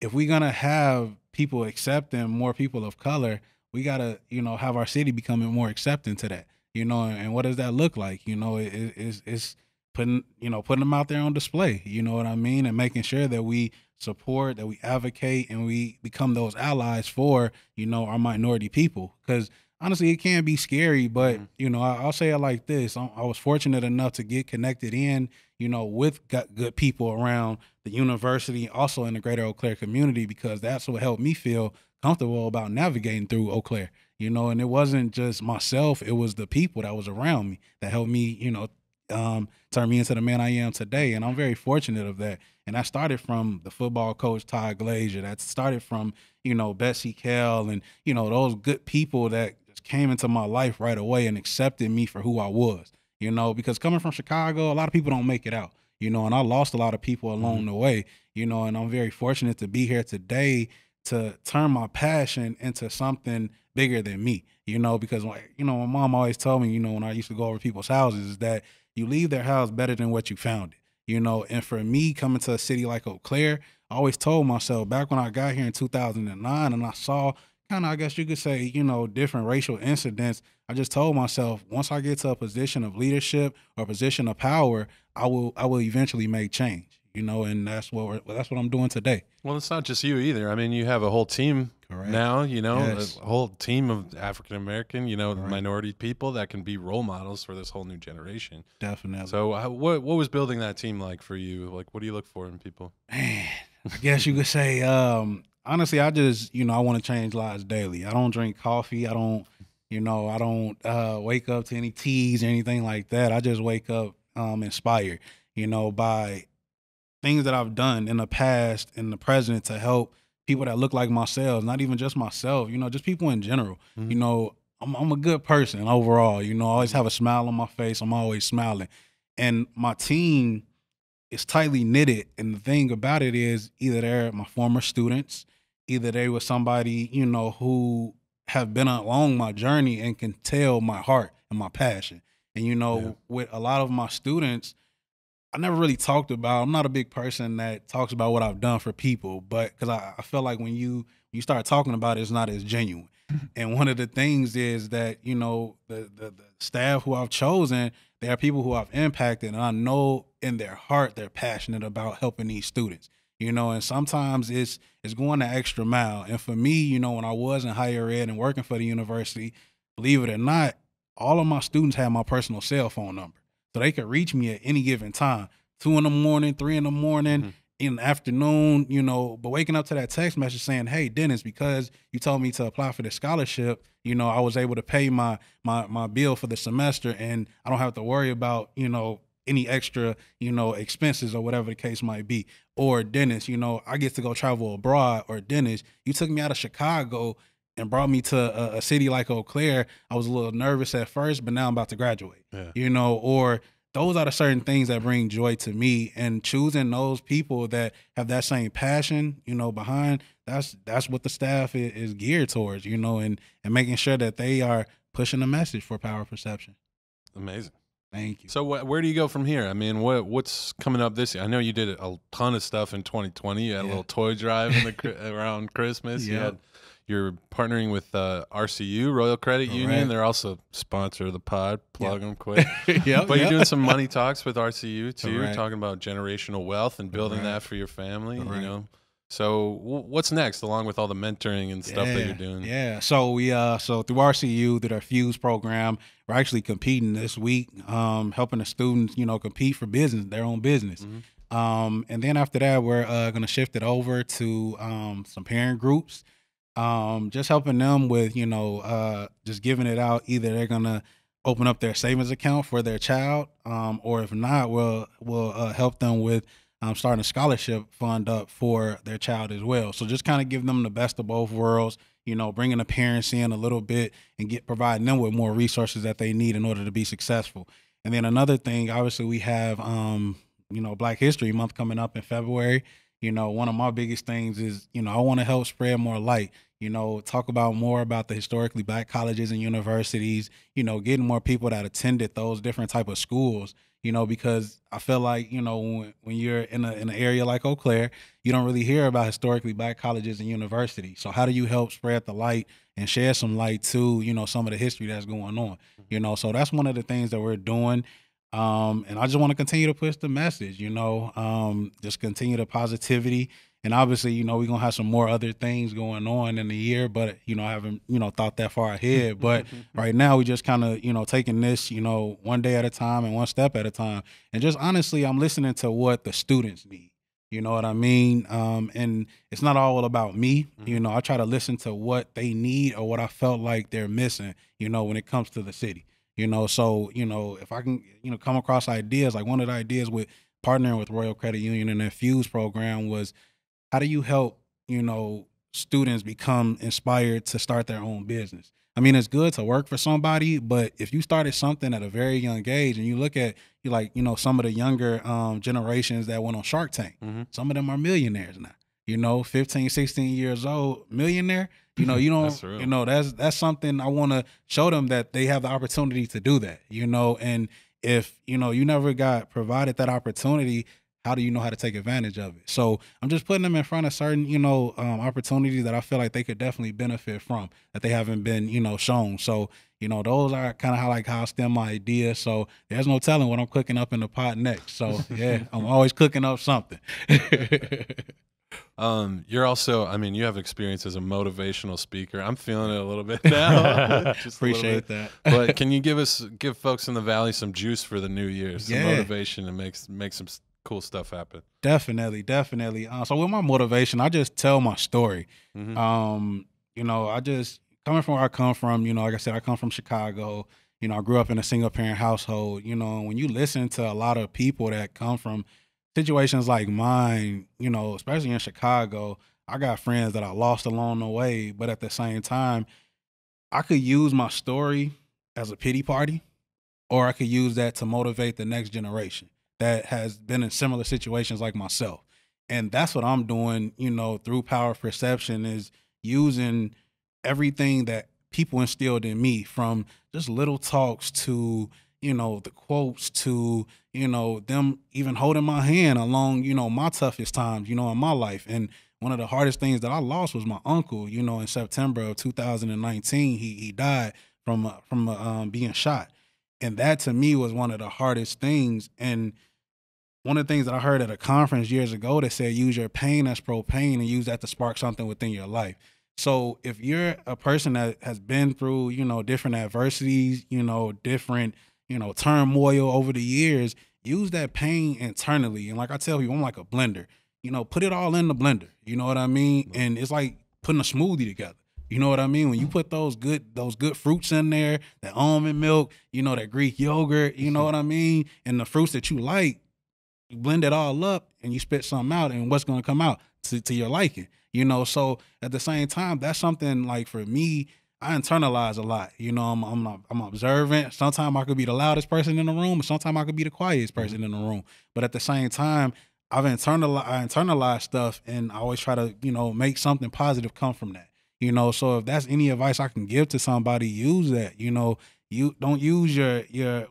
if we're going to have people accepting more people of color, we got to, have our city becoming more accepting to that, and what does that look like? It's putting them out there on display, you know what I mean? And making sure that we support, that we advocate, and we become those allies for, our minority people. Because honestly, it can be scary, but, I'll say it like this. I was fortunate enough to get connected in, with good people around the university, also in the greater Eau Claire community, because that's what helped me feel comfortable about navigating through Eau Claire, and it wasn't just myself. It was the people that was around me that helped me, turn me into the man I am today. And I'm very fortunate of that. And that started from the football coach, Todd Glazier. That started from, Betsy Kell and, those good people that just came into my life right away and accepted me for who I was, because coming from Chicago, a lot of people don't make it out, and I lost a lot of people along the way, and I'm very fortunate to be here today to turn my passion into something bigger than me, because, my mom always told me, when I used to go over people's houses, is that you leave their house better than what you found it, and for me coming to a city like Eau Claire, I always told myself back when I got here in 2009 and I saw kind of, I guess you could say, different racial incidents, I just told myself, once I get to a position of leadership or a position of power, I will eventually make change, and that's what I'm doing today.
Well, it's not just you either. I mean, you have a whole team now,
Yes.
a whole team of African American,
Correct.
minority people that can be role models for this whole new generation.
Definitely.
So what was building that team like for you? Like, what do you look for in people?
Man, I guess you could say, honestly, I just, I want to change lives daily. I don't drink coffee. I don't wake up to any teas or anything like that. I just wake up inspired, by things that I've done in the past and the present to help people that look like myself, not even just myself, just people in general. I'm a good person overall, I always have a smile on my face. I'm always smiling. And my team is tightly knitted. And the thing about it is either they're my former students, either they were somebody, who have been along my journey and can tell my heart and my passion. And, with a lot of my students, I never really talked about, I'm not a big person that talks about what I've done for people, but because I feel like when you start talking about it, it's not as genuine. And one of the things is that, the staff who I've chosen, they are people who I've impacted, and I know in their heart they're passionate about helping these students. And sometimes it's going the extra mile. And for me, when I was in higher ed and working for the university, believe it or not, all of my students had my personal cell phone number. So they could reach me at any given time, 2 in the morning, 3 in the morning, in the afternoon, but waking up to that text message saying, hey, Dennis, because you told me to apply for this scholarship, I was able to pay my bill for the semester, and I don't have to worry about, any extra, expenses or whatever the case might be. Or Dennis, I get to go travel abroad. Or Dennis, you took me out of Chicago and brought me to a city like Eau Claire. I was a little nervous at first, but now I'm about to graduate. Yeah. Or those are the certain things that bring joy to me. And choosing those people that have that same passion, behind, that's what the staff is geared towards, and making sure that they are pushing a message for power perception.
Amazing.
Thank you.
So where do you go from here? I mean, what's coming up this year? I know you did a ton of stuff in 2020. You had a little toy drive around Christmas. You're partnering with RCU, Royal Credit Union. They're also sponsor of the pod. Plug them quick. But you're doing some money talks with RCU too, talking about generational wealth and building that for your family. So what's next, along with all the mentoring and stuff that you're doing? Yeah.
So we so through RCU, through our Fuse program, we're actually competing this week, helping the students, compete for business, their own business. And then after that, we're going to shift it over to some parent groups, just helping them with, just giving it out. Either they're going to open up their savings account for their child, or if not, we'll help them with starting a scholarship fund up for their child as well. So just kind of give them the best of both worlds, bringing the parents in a little bit and providing them with more resources that they need in order to be successful. And then another thing, obviously we have, Black History Month coming up in February. One of my biggest things is, I want to help spread more light, talk about more about the historically Black colleges and universities, getting more people that attended those different type of schools, because I feel like, when you're in an area like Eau Claire, you don't really hear about historically Black colleges and universities. So how do you help spread the light and share some light to, some of the history that's going on, so that's one of the things that we're doing. And I just want to continue to push the message, just continue the positivity. And obviously, we're going to have some more other things going on in the year, but, I haven't, thought that far ahead. But right now we just kind of, taking this, one day at a time and one step at a time. And just honestly, I'm listening to what the students need. You know what I mean? And it's not all about me. I try to listen to what they need or what I felt like they're missing, when it comes to the city. So, if I can, come across ideas, like one of the ideas with partnering with Royal Credit Union and their Fuse program was, how do you help, students become inspired to start their own business? I mean, it's good to work for somebody, but if you started something at a very young age and you look at, some of the younger generations that went on Shark Tank, some of them are millionaires now, 15, 16 years old, millionaire. You don't, that's something I want to show them, that they have the opportunity to do that, and if, you never got provided that opportunity, how do you know how to take advantage of it? So I'm just putting them in front of certain, opportunities that I feel like they could definitely benefit from, that they haven't been, shown. So, You know, those are kind of how I stem my ideas. So there's no telling what I'm cooking up in the pot next. So yeah, I'm always cooking up something.
You're also, I mean, you have experience as a motivational speaker. I'm feeling it a little bit now. Just
Appreciate that.
But can you give folks in the Valley some juice for the new year, some motivation, and make some cool stuff happen?
Definitely. So with my motivation, I just tell my story.
Mm-hmm.
You know, I just coming from where I come from. You know, like I said, I come from Chicago. You know, I grew up in a single parent household. You know, when you listen to a lot of people that come from situations like mine, you know, especially in Chicago, I got friends that I lost along the way, but at the same time, I could use my story as a pity party, or I could use that to motivate the next generation that has been in similar situations like myself. And that's what I'm doing, you know, through Power of Perception, is using everything that people instilled in me, from just little talks to, you know, the quotes to, you know, them even holding my hand along, you know, my toughest times, you know, in my life. And one of the hardest things that I lost was my uncle. You know, in September of 2019, he died from being shot. And that to me was one of the hardest things. And one of the things that I heard at a conference years ago that said, use your pain as propane and use that to spark something within your life. So if you're a person that has been through, you know, different adversities, you know, different, you know, turmoil over the years, use that pain internally. And like I tell people, I'm like a blender. You know, put it all in the blender. You know what I mean? And it's like putting a smoothie together. You know what I mean? When you put those good fruits in there, that almond milk, you know, that Greek yogurt, you know what I mean? And the fruits that you like, you blend it all up and you spit something out, and what's going to come out to your liking. You know, so at the same time, that's something like for me, I internalize a lot. You know, I'm observant. Sometimes I could be the loudest person in the room, and sometimes I could be the quietest person in the room. But at the same time, I internalize stuff, and I always try to, you know, make something positive come from that. You know, so if that's any advice I can give to somebody, use that. You know, you don't use your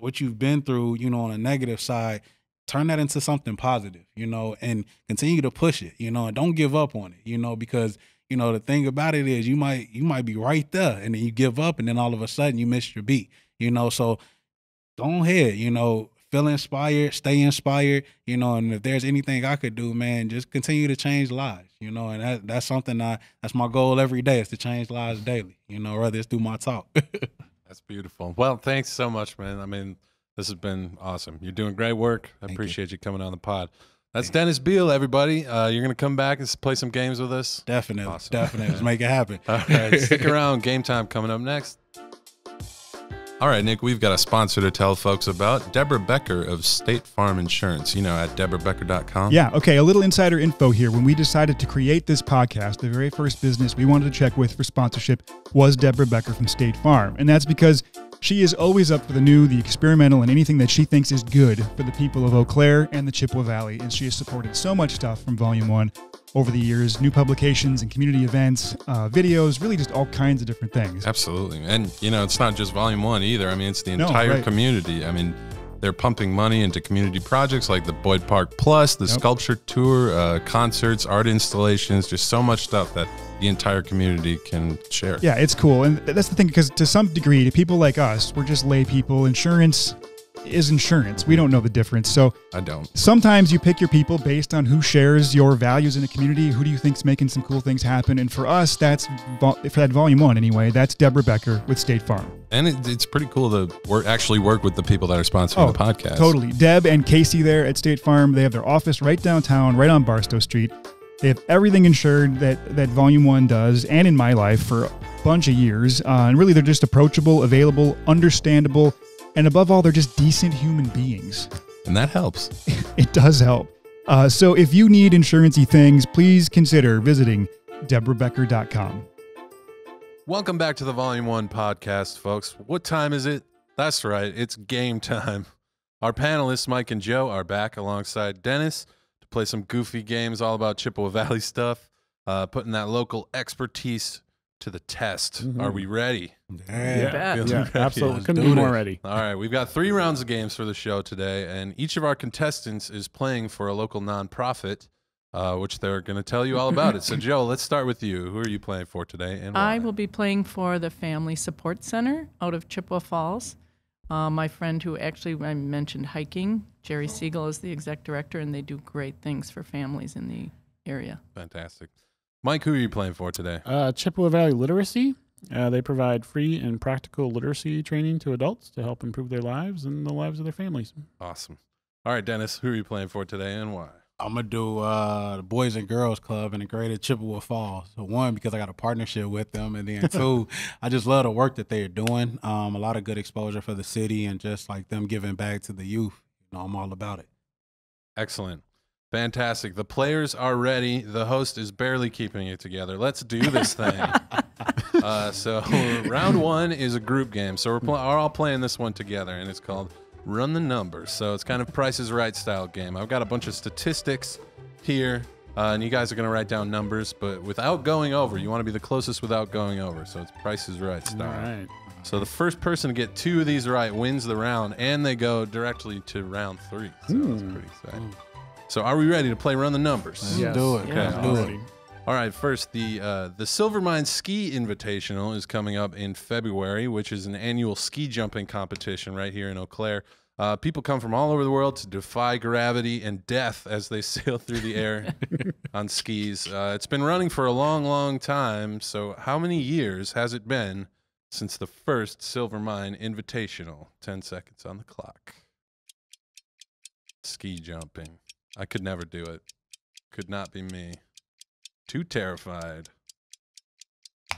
what you've been through, you know, on a negative side. Turn that into something positive, you know, and continue to push it, you know, and don't give up on it, you know, because, you know, the thing about it is you might be right there, and then you give up, and then all of a sudden you miss your beat, you know. So go ahead, you know, feel inspired, stay inspired, you know, and if there's anything I could do, man, just continue to change lives, you know, and that's something that's my goal every day, is to change lives daily, you know, whether it's through my talk.
That's beautiful. Well, thanks so much, man. I mean, this has been awesome. You're doing great work. I appreciate you coming on the pod. That's Dennis Beale, everybody. You're going to come back and play some games with us?
Definitely.
Awesome.
Definitely. Let's make it happen.
All right. Stick around. Game time coming up next. All right, Nick, we've got a sponsor to tell folks about, Deborah Becker of State Farm Insurance, you know, at deborahbecker.com.
Yeah, okay, a little insider info here. When we decided to create this podcast, the very first business we wanted to check with for sponsorship was Deborah Becker from State Farm. And that's because she is always up for the new, the experimental, and anything that she thinks is good for the people of Eau Claire and the Chippewa Valley. And she has supported so much stuff from Volume 1 over the years, new publications and community events, videos, really just all kinds of different things.
Absolutely. And, you know, it's not just Volume 1 either. I mean, it's the entire community. I mean, they're pumping money into community projects like the Boyd Park Plus, the Sculpture Tour, concerts, art installations, just so much stuff that the entire community can share.
Yeah, it's cool. And that's the thing, because to some degree, to people like us, we're just lay people. Insurance is insurance. We don't know the difference. So
I don't.
Sometimes you pick your people based on who shares your values in a community. Who do you think's making some cool things happen? And for us, that's for that Volume 1 anyway. That's Deborah Becker with State Farm.
And it's pretty cool to actually work with the people that are sponsoring the podcast.
Totally. Deb and Casey there at State Farm, they have their office right downtown, right on Barstow Street. They have everything insured that Volume 1 does, and in my life for a bunch of years. And really, they're just approachable, available, understandable, and above all, they're just decent human beings.
And that helps.
It does help. So if you need insurance-y things, please consider visiting deborahbecker.com.
Welcome back to the Volume 1 podcast, folks. What time is it? That's right. It's game time. Our panelists, Mike and Joe, are back alongside Dennis to play some goofy games all about Chippewa Valley stuff, putting that local expertise to the test. Are we ready?
Yeah, absolutely. Couldn't be more ready.
All right, we've got 3 rounds of games for the show today, and each of our contestants is playing for a local nonprofit. which they're going to tell you all about it. So, Joe, let's start with you. Who are you playing for today, and why?
I will be playing for the Family Support Center out of Chippewa Falls. My friend who actually I mentioned hiking, Jerry Siegel, is the exec director, and they do great things for families in the area.
Fantastic. Mike, who are you playing for today?
Chippewa Valley Literacy. They provide free and practical literacy training to adults to help improve their lives and the lives of their families.
Awesome. All right, Dennis, who are you playing for today, and why?
I'm going to do the Boys and Girls Club in the greater Chippewa Falls. So one, because I got a partnership with them, and then two, I just love the work that they're doing. A lot of good exposure for the city and just like them giving back to the youth. I'm all about it.
Excellent. Fantastic. The players are ready. The host is barely keeping it together. Let's do this thing. So round one is a group game. So we're all playing this one together, and it's called Run the Numbers. So it's kind of Price is Right style game. I've got a bunch of statistics here, and you guys are going to write down numbers, but without going over. You want to be the closest without going over. So it's Price is Right style.
All right.
So the first person to get 2 of these right wins the round, and they go directly to round 3. So that's pretty exciting. So are we ready to play Run the Numbers?
Let's do it.
Okay.
Yeah.
Let's do it.
All right, first, the Silvermine Ski Invitational is coming up in February, which is an annual ski jumping competition right here in Eau Claire. People come from all over the world to defy gravity and death as they sail through the air on skis. It's been running for a long, long time. So how many years has it been since the first Silvermine Invitational? 10 seconds on the clock. Ski jumping. I could never do it. Could not be me. Too terrified.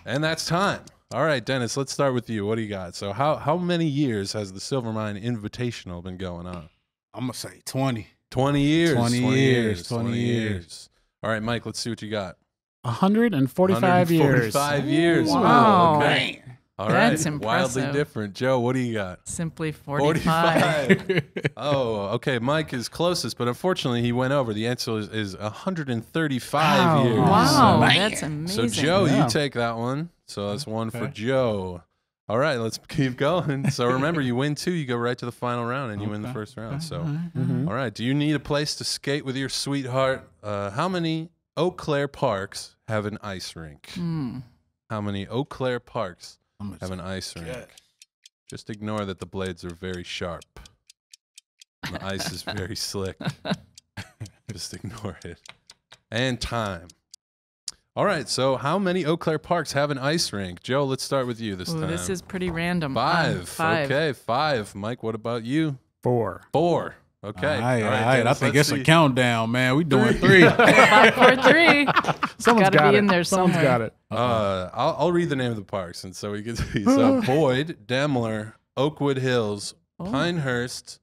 And that's time. All right, Dennis, let's start with you. What do you got? So how many years has the Silvermine Invitational been going on?
I'm going to say 20.
20 years.
20 years. 20 years.
All right, Mike, let's see what you got.
145 years.
145 years.
Wow.
Okay. All right.
That's impressive.
Wildly different. Joe, what do you got?
Simply 45.
Oh, okay. Mike is closest, but unfortunately he went over. The answer is 135
Wow.
years.
Wow,
Man.
that's amazing.
So, Joe,
Yeah.
you take that one. So that's one for
Okay.
Joe. All right, let's keep going. So remember, you win 2, you go right to the final round, and you win the first round. So, all right. Do you need a place to skate with your sweetheart? How many Eau Claire parks have an ice rink? How many Eau Claire parks have an ice rink? Just ignore that the blades are very sharp. And the ice is very slick. Just ignore it. And time. All right, so how many Eau Claire parks have an ice rink? Joe, let's start with you this
Ooh,
time.
this is pretty random.
5.
5.
Okay, 5. Mike, what about you?
4.
4. Okay.
All right. I
Dennis,
think
let's
it's
see.
a countdown, man. We doing 3.
5, 4, 3.
Someone's
gotta
got
be
it.
in there
Someone's
somewhere.
got it.
I'll read the name of the parks, and so we can see. So Boyd, Demler, Oakwood Hills, Pinehurst,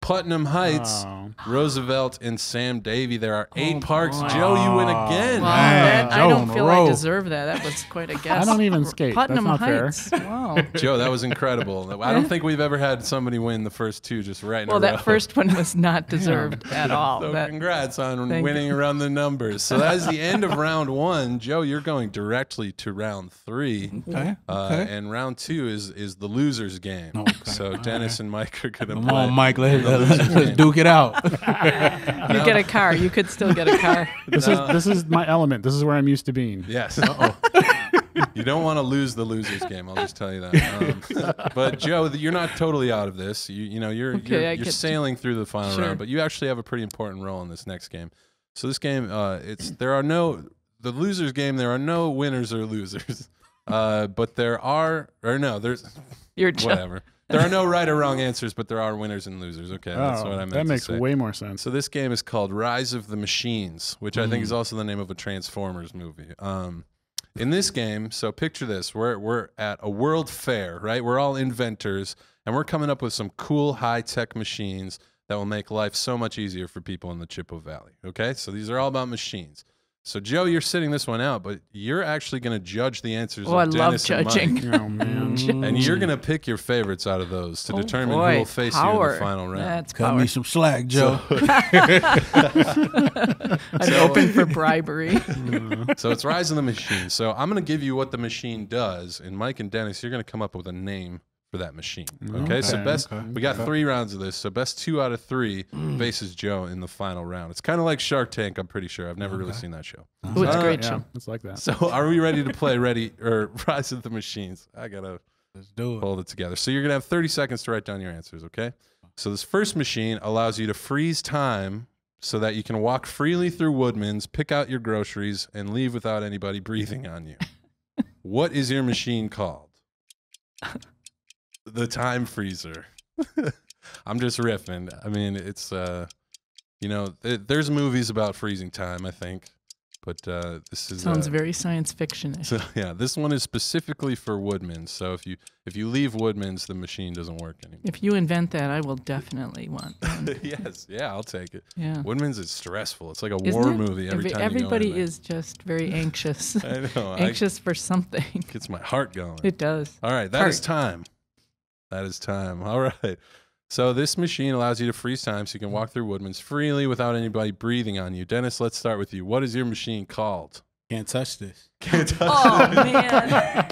Putnam Heights,
Oh.
Roosevelt, and Sam Davy. There are 8 parks. Joe, you win again.
Wow,
Man,
I
Joe
don't
on the
feel I
roll.
deserve that. That was quite a guess.
I don't even skate.
Putnam
That's not fair.
Heights. Wow.
Joe, that was incredible. I don't think we've ever had somebody win the first 2 just right in
Well,
a row.
that first one was not deserved at all.
So
That-
congrats on
Thank
winning around the numbers. So that is the end of round 1. Joe, you're going directly to round 3.
Okay.
And round 2 is the losers game.
Okay.
So Dennis and Mike are going to
Come
play.
on, Mike. Let's duke it out.
You get a car. You could still get a car.
This is my element. This is where I'm used to being.
Yes. You don't want to lose the losers game. I'll just tell you that. But Joe, you're not totally out of this. You're
Okay,
you're sailing through the final
Sure.
round, but you actually have a pretty important role in this next game. So this game, the losers game. There are no winners or losers, but there's
You're just,
whatever. There are no right or wrong answers, but there are winners and losers. Okay, that's what I meant
that makes
to say.
way more sense.
So this game is called Rise of the Machines, which I think is also the name of a Transformers movie. In this game, so picture this: we're at a world fair, right? We're all inventors, and we're coming up with some cool high-tech machines that will make life so much easier for people in the Chippewa Valley. Okay, so these are all about machines. So Joe, you're sitting this one out, but you're actually going to judge the answers.
oh, I
of
love
Dennis and Mike.
judging.
Oh man.
And you're going to pick your favorites out of those to determine
boy,
who will face you in the final round.
That's
Cut
power.
me some slack, Joe.
I'm open for bribery.
So it's Rise of the Machine. So I'm going to give you what the machine does, and Mike and Dennis, you're going to come up with a name for that machine. Okay, so we got 3 rounds of this. So best 2 out of 3 faces Joe in the final round. It's kind of like Shark Tank. I'm pretty sure. I've never really seen that show.
Oh, it's a great show.
It's like that.
So are we ready to play Rise of the Machines? I gotta hold it together. So you're gonna have 30 seconds to write down your answers. Okay. So this first machine allows you to freeze time so that you can walk freely through Woodman's, pick out your groceries, and leave without anybody breathing on you. What is your machine called? The time freezer. I'm just riffing. I mean, it's there's movies about freezing time, I think, but this is
sounds very science fiction-ish.
So yeah, this one is specifically for Woodman's. So if you leave Woodman's, the machine doesn't work anymore.
If you invent that, I will definitely want one.
Yes, yeah, I'll take it.
Yeah,
Woodman's is stressful. It's like a war movie every time.
Everybody
you go in
is just very anxious.
I know,
anxious for something.
Gets my heart going.
It does.
All right, that is time. That is time. All right. So this machine allows you to freeze time so you can walk through Woodman's freely without anybody breathing on you. Dennis, let's start with you. What is your machine called?
Can't touch this.
Can't touch
Oh,
this.
man.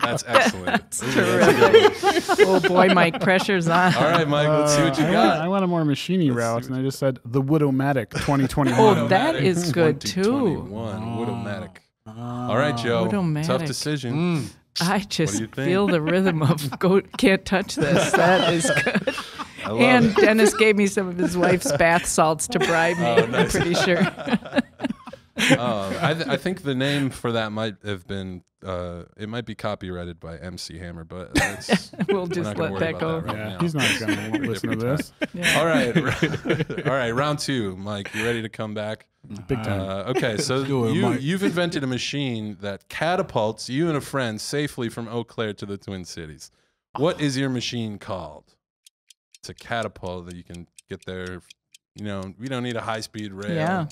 That's excellent.
That's terrific. Oh, boy, Mike, pressure's on.
All right, Mike, let's see what you got.
I went a more machine-y route, and I just said the Widowmatic 2021.
Oh, that is good, too.
2021, Widowmatic. All right, Joe.
Widowmatic.
Tough decision.
I just
do you think?
feel the rhythm of can't touch this. That is good.
I love
And
it.
Dennis gave me some of his wife's bath salts to bribe me,
Oh, nice.
I'm pretty sure.
I think the name for that might have been, it might be copyrighted by MC Hammer, but
We'll
we're
just
not gonna
let
worry
that
about
go.
that right
Yeah,
now.
he's not going to listen to this.
Yeah.
All right. All right, round 2. Mike, you ready to come back?
Big time.
Okay, so
do it, Mike.
you've invented a machine that catapults you and a friend safely from Eau Claire to the Twin Cities. What is your machine called? It's a catapult that you can get there. You know, we don't need a high-speed rail.
Yeah.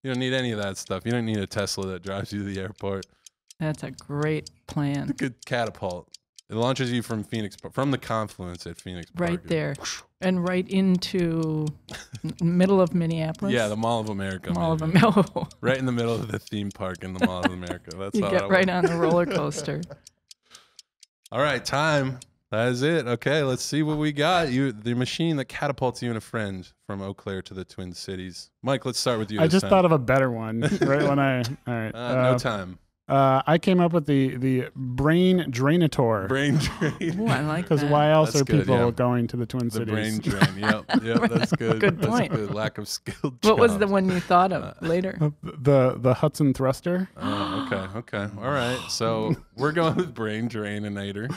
You don't need any of that stuff. You don't need a Tesla that drives you to the airport.
That's a great plan.
Good catapult. It launches you from from the confluence at Phoenix Park.
Right there. And right into middle of Minneapolis.
Yeah, the Mall of America.
Mall of
maybe.
America.
Right in the middle of the theme park in the Mall of America. That's
You
how
get
that
right
works.
on the roller coaster.
All right, time. That is it. Okay, let's see what we got. The machine that catapults you and a friend from Eau Claire to the Twin Cities. Mike, let's start with you.
I
this
just
time.
thought of a better one right when I. All right.
No time.
I came up with the brain drainator.
Brain drain.
Oh, I like
Because
that.
why else
That's
are
good,
people
yeah.
going to the Twin
The
Cities?
brain drain. Yep, that's good.
Good
That's
point.
good. Lack of skilled
What was the
jobs.
one you thought of later?
The Hudson Thruster.
Oh, okay. All right. So we're going with brain draininator.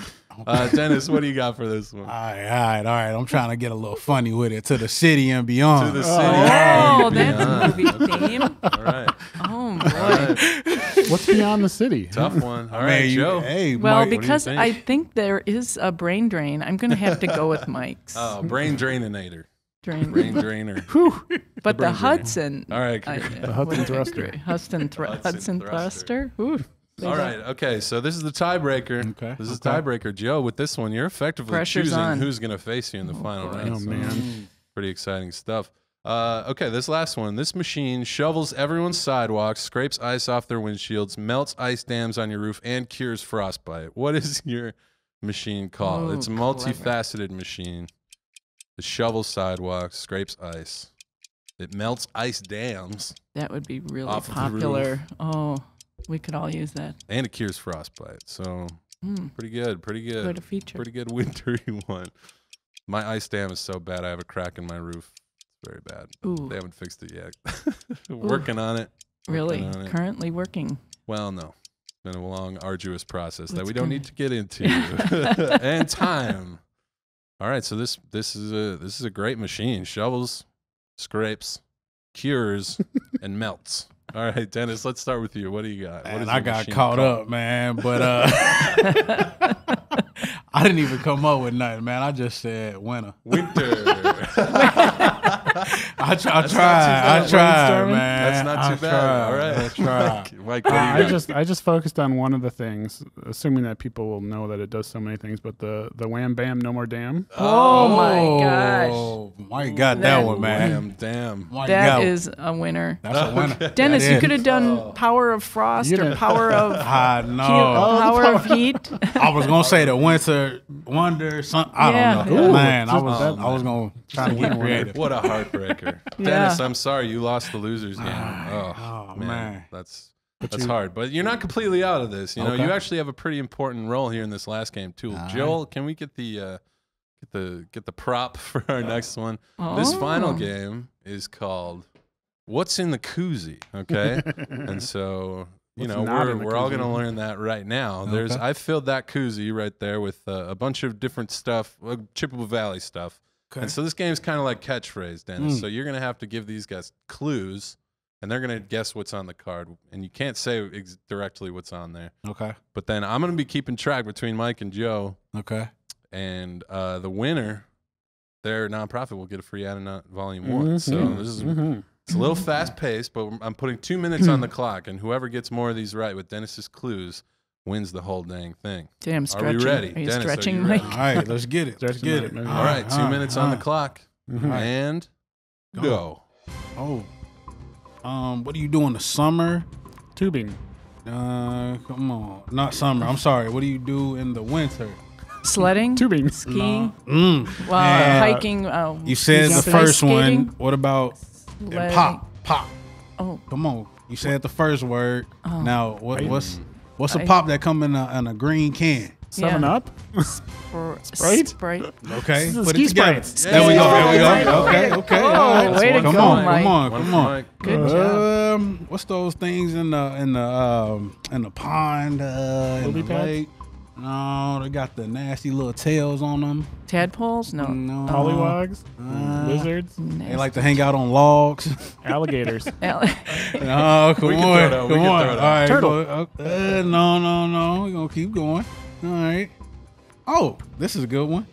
Dennis, what do you got for this one?
All right. I'm trying to get a little funny with it. To the city and beyond.
To the city.
Oh,
and
that's
beyond.
a movie theme.
All right.
Oh,
All
boy.
right.
What's beyond the city?
Tough one. All
Man,
right,
you-
Joe.
Hey,
Well,
Mike,
because
think?
I think there is a brain drain, I'm going to have to go with Mike's
Oh, brain draininator.
drain.
Brain drainer.
But the
brain drainer.
Hudson.
All right.
The Hudson
whatever,
Thruster.
Hudson
Hudson
Thruster. Ooh,
All right. Okay. So this is the tiebreaker.
Okay.
This is tiebreaker. Joe, with this one, you're effectively
Pressure's
choosing
on.
who's going to face you in the final round.
Oh
So
man.
pretty exciting stuff. Okay, this last one. This machine shovels everyone's sidewalks, scrapes ice off their windshields, melts ice dams on your roof, and cures frostbite. What is your machine called?
Oh,
It's a multifaceted machine. It shovels sidewalks, scrapes ice. It melts ice dams,
that would be really
Off of the
popular. Oh, we could all use that.
and it cures frostbite. So pretty good. Pretty good.
Quite a feature.
Pretty good wintry one. My ice dam is so bad I have a crack in my roof. It's very bad.
Ooh,
They haven't fixed it yet. Working on it.
really?
working on it.
Currently working.
Well, no. It's been a long, arduous process that
That's
we don't
good.
need to get into. And time. All right, so this is a great machine. Shovels, scrapes, cures, and melts. All right, Dennis, let's start with you. What do you got? What
Man,
is
I
your
got
machine
caught
called?
up, man. But I didn't even come up with nothing, man. I just said winter.
Winter.
I I tried, man.
That's not too bad. All right.
I tried.
Mike, what do you got?
I just focused on one of the things, assuming that people will know that it does so many things. But the wham bam no more damn.
Oh my gosh.
Oh, Mike got that one, man.
Damn.
Mike
That
got
is a winner.
That's a winner.
Dennis,
That
you
is.
could have done Power of Frost or Power of
I know.
Power of Heat.
I was gonna say the Winter Wonder. I don't know,
Ooh,
man. I
just
was
that-
gonna try to get creative.
What a heartbreaker. Dennis, I'm sorry you lost the losers game. Oh, man. That's hard. But you're not completely out of this. You know, you actually have a pretty important role here in this last game too. Joel, can we get the prop for our next one? This final game is called What's in the Koozie? Okay. And so you know, we're all going to learn that right now. I filled that koozie right there with a bunch of different stuff, Chippewa Valley stuff. Okay. And so this game is kind of like catchphrase, Dennis. So you're going to have to give these guys clues, and they're going to guess what's on the card. And you can't say directly what's on there. Okay. But then I'm going to be keeping track between Mike and Joe. Okay. And the winner, their nonprofit, will get a free ad in Volume 1. So this is it's a little fast-paced, but I'm putting 2 minutes on the clock, and whoever gets more of these right with Dennis's clues wins the whole dang thing.
Damn, stretching.
Are we ready?
Are you
Dennis,
stretching,
Mike?
All right, let's get it. Let's get it.
All right, 2 minutes on the clock, and go.
Oh, what do you do in the summer?
Tubing.
Come on, not summer. I'm sorry. What do you do in the winter?
Sledding,
tubing,
skiing, hiking.
You said the first one. What about pop?
Oh,
come on. You said the first word. Now what's a pop that come in a green can?
7-Up?
Sprite.
Okay,
This is
put
ski
it together.
sprites.
There we go. Okay.
Oh,
All right.
way to
Come
go,
on.
Mike. Good job.
What's those things in the pond? In the lake? No, they got the nasty little tails on them.
Tadpoles? No.
Pollywogs? Lizards?
They like to hang out on logs.
Alligators.
No, come on. All right,
Turtle.
No. We're gonna keep going. All right. Oh, this is a good one.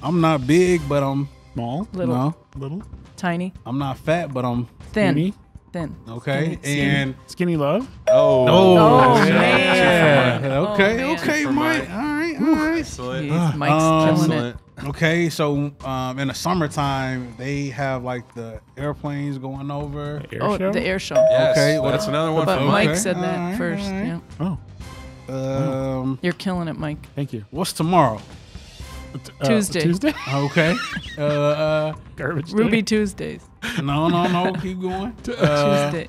I'm not big, but I'm
Small.
Little.
No.
Little.
Tiny.
I'm not fat, but I'm
Thin.
Skinny.
Thin.
okay.
Skinny.
And
Skinny Love.
Oh,
yeah.
man.
Okay,
Oh, man.
okay, Mike. All right.
Excellent.
Jeez, Mike's killing it.
Okay, so in the summertime they have like the airplanes going over.
Oh, the air show.
Yes,
Okay, well,
that's another one
But
for
Mike
Mike.
said that
All right,
first.
all right.
Yeah.
Oh,
You're killing it, Mike.
thank you.
What's tomorrow?
Tuesday.
Tuesday?
Okay.
Garbage day.
Ruby Tuesdays.
No. Keep going.
Tuesday.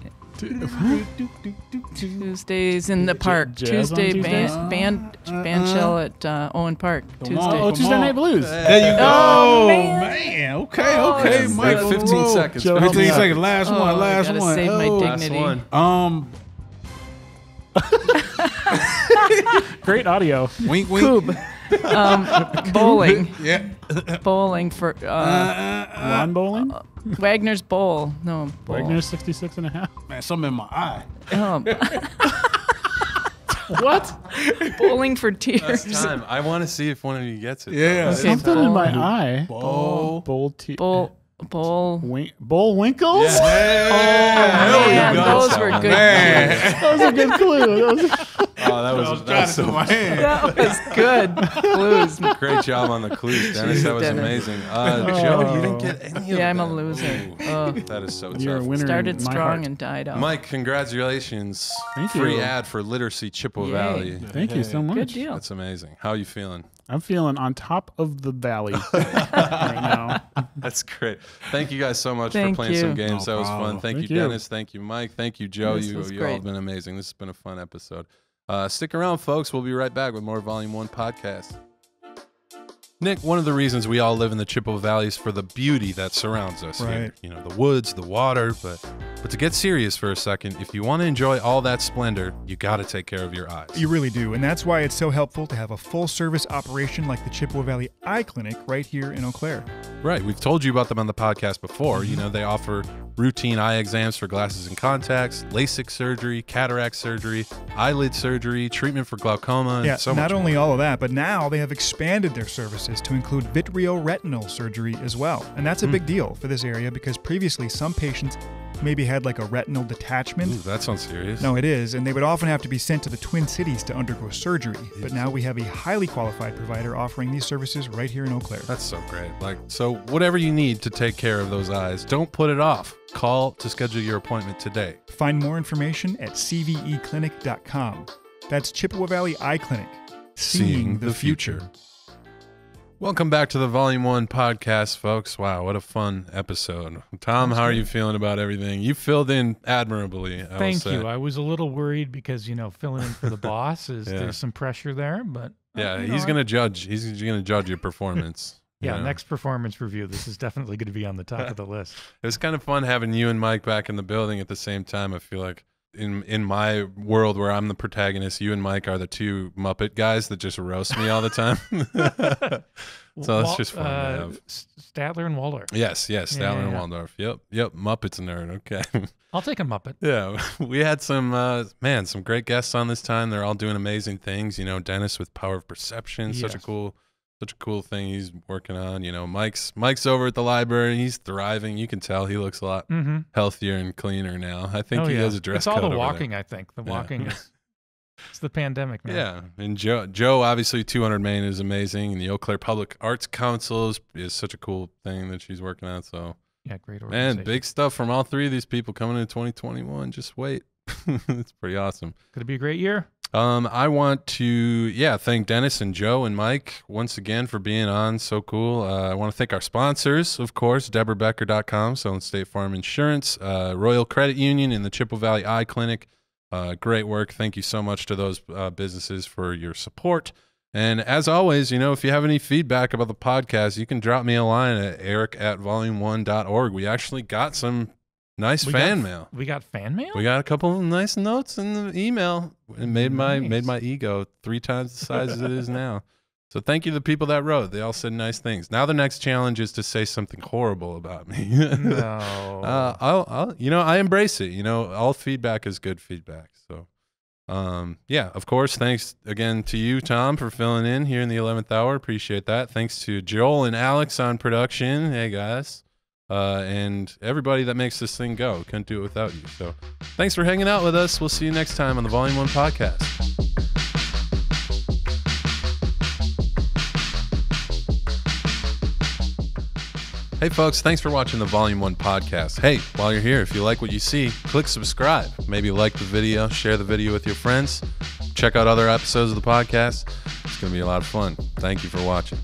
Tuesdays in the park.
Jazz on
Tuesday
Tuesdays?
band shell at Owen Park. Tuesday.
Oh, Tuesday Night Blues.
There you go.
Oh,
man. Okay.
that's
Mike,
so
15
whoa.
seconds.
15 seconds. Last
Oh,
one. Last
gotta
one.
save my
Oh.
dignity.
Last one.
Great audio.
Wink.
Coob. Bowling.
Yeah.
Bowling for
Lawn bowling.
Wagner's Bowl. No. Bowl.
Wagner's 66.5.
Man, something in my eye.
What?
Bowling for tears.
That's time. I want to see if one of you gets it.
Yeah.
Okay,
Something in my
bowling.
eye.
Bowl.
Bowl.
Bowl.
Bowl Winkles?
Oh, man,
go.
those were good.
Man.
That was a good clue.
Oh, that was so
That was good. Clues.
great job on the clues, Dennis. That was
Dennis.
amazing. Joe, you didn't get any of
Yeah, I'm a
them.
loser.
Ooh,
Oh.
that is so
You're a
tough.
winner.
Started
in my
strong
heart.
and died out.
Mike, congratulations.
Thank you.
Free ad for Literacy Chippewa
Yay.
Valley.
Thank you so much.
Good deal.
That's amazing. How are you feeling?
I'm feeling on top of the valley right now.
That's great. Thank you guys so much
Thank
for playing
you.
some games.
No
that was fun.
problem.
Thank
Thank
you,
you.
Dennis. Thank you, Mike. Thank you, Joe.
This
You
was
all
great.
have been amazing. This has been a fun episode. Stick around, folks. We'll be right back with more Volume 1 podcast. Nick, one of the reasons we all live in the Chippewa Valley is for the beauty that surrounds us here.
Right.
You know, the woods, the water, but to get serious for a second, if you want to enjoy all that splendor, you got to take care of your eyes.
You really do, and that's why it's so helpful to have a full-service operation like the Chippewa Valley Eye Clinic right here in Eau Claire.
Right. We've told you about them on the podcast before. You know, they offer routine eye exams for glasses and contacts, LASIK surgery, cataract surgery, eyelid surgery, treatment for glaucoma, and so much
not only
more.
all of that, but now they have expanded their services to include vitreoretinal surgery as well. And that's a big deal for this area because previously some patients maybe had like a retinal detachment.
Ooh, that sounds serious.
No, it is, and they would often have to be sent to the Twin Cities to undergo surgery. But now we have a highly qualified provider offering these services right here in Eau Claire.
That's so great. Like, so whatever you need to take care of those eyes, don't put it off. Call to schedule your appointment today.
Find more information at cveclinic.com. That's Chippewa Valley Eye Clinic. Seeing the future.
Welcome back to the Volume 1 podcast, folks. Wow, what a fun episode. Tom, how are you feeling about everything? You filled in admirably, I will
Thank
say.
you. I was a little worried because, you know, filling in for the boss is there's some pressure there, but
Yeah, he's going to judge. He's going to judge your performance.
yeah,
you know?
next performance review. This is definitely going to be on the top of the list.
It was kind of fun having you and Mike back in the building at the same time. I feel like in my world where I'm the protagonist, you and Mike are the two Muppet guys that just roast me all the time. So it's just fun to have.
Statler and Waldorf.
Yes, Statler and
yeah.
Waldorf. Yep. Muppets nerd. Okay.
I'll take a Muppet.
Yeah, we had some some great guests on this time. They're all doing amazing things. You know, Dennis with Power of Perception, such a cool thing he's working on. You know, Mike's over at the library. He's thriving. You can tell he looks a lot healthier and cleaner now. I think he has a dress
It's all
code
the
over
walking.
there.
I think the walking is. It's the pandemic, man.
Yeah, and Joe obviously 200 Main is amazing, and the Eau Claire Public Arts Council is such a cool thing that she's working on. So
yeah, great organization.
man, big stuff from all three of these people coming in 2021. Just wait, it's pretty awesome.
Could it be a great year?
I want to thank Dennis and Joe and Mike once again for being on. So cool. I want to thank our sponsors, of course, DeborahBecker.com, selling State Farm Insurance, Royal Credit Union, and the Chippewa Valley Eye Clinic. Great work. Thank you so much to those businesses for your support. And as always, you know, if you have any feedback about the podcast, you can drop me a line at eric@volume1.org. We actually got some nice fan mail.
We got fan mail?
We got a couple of nice notes in the email. It made my ego 3 times the size as it is now. So thank you to the people that wrote. They all said nice things. Now the next challenge is to say something horrible about me.
No.
I embrace it. You know, all feedback is good feedback. So, of course, thanks again to you, Tom, for filling in here in the 11th hour. Appreciate that. Thanks to Joel and Alex on production. Hey, guys. And everybody that makes this thing go. Couldn't do it without you. So thanks for hanging out with us. We'll see you next time on the Volume 1 podcast. Hey folks, thanks for watching the Volume 1 podcast. Hey, while you're here, if you like what you see, click subscribe. Maybe like the video, share the video with your friends. Check out other episodes of the podcast. It's going to be a lot of fun. Thank you for watching.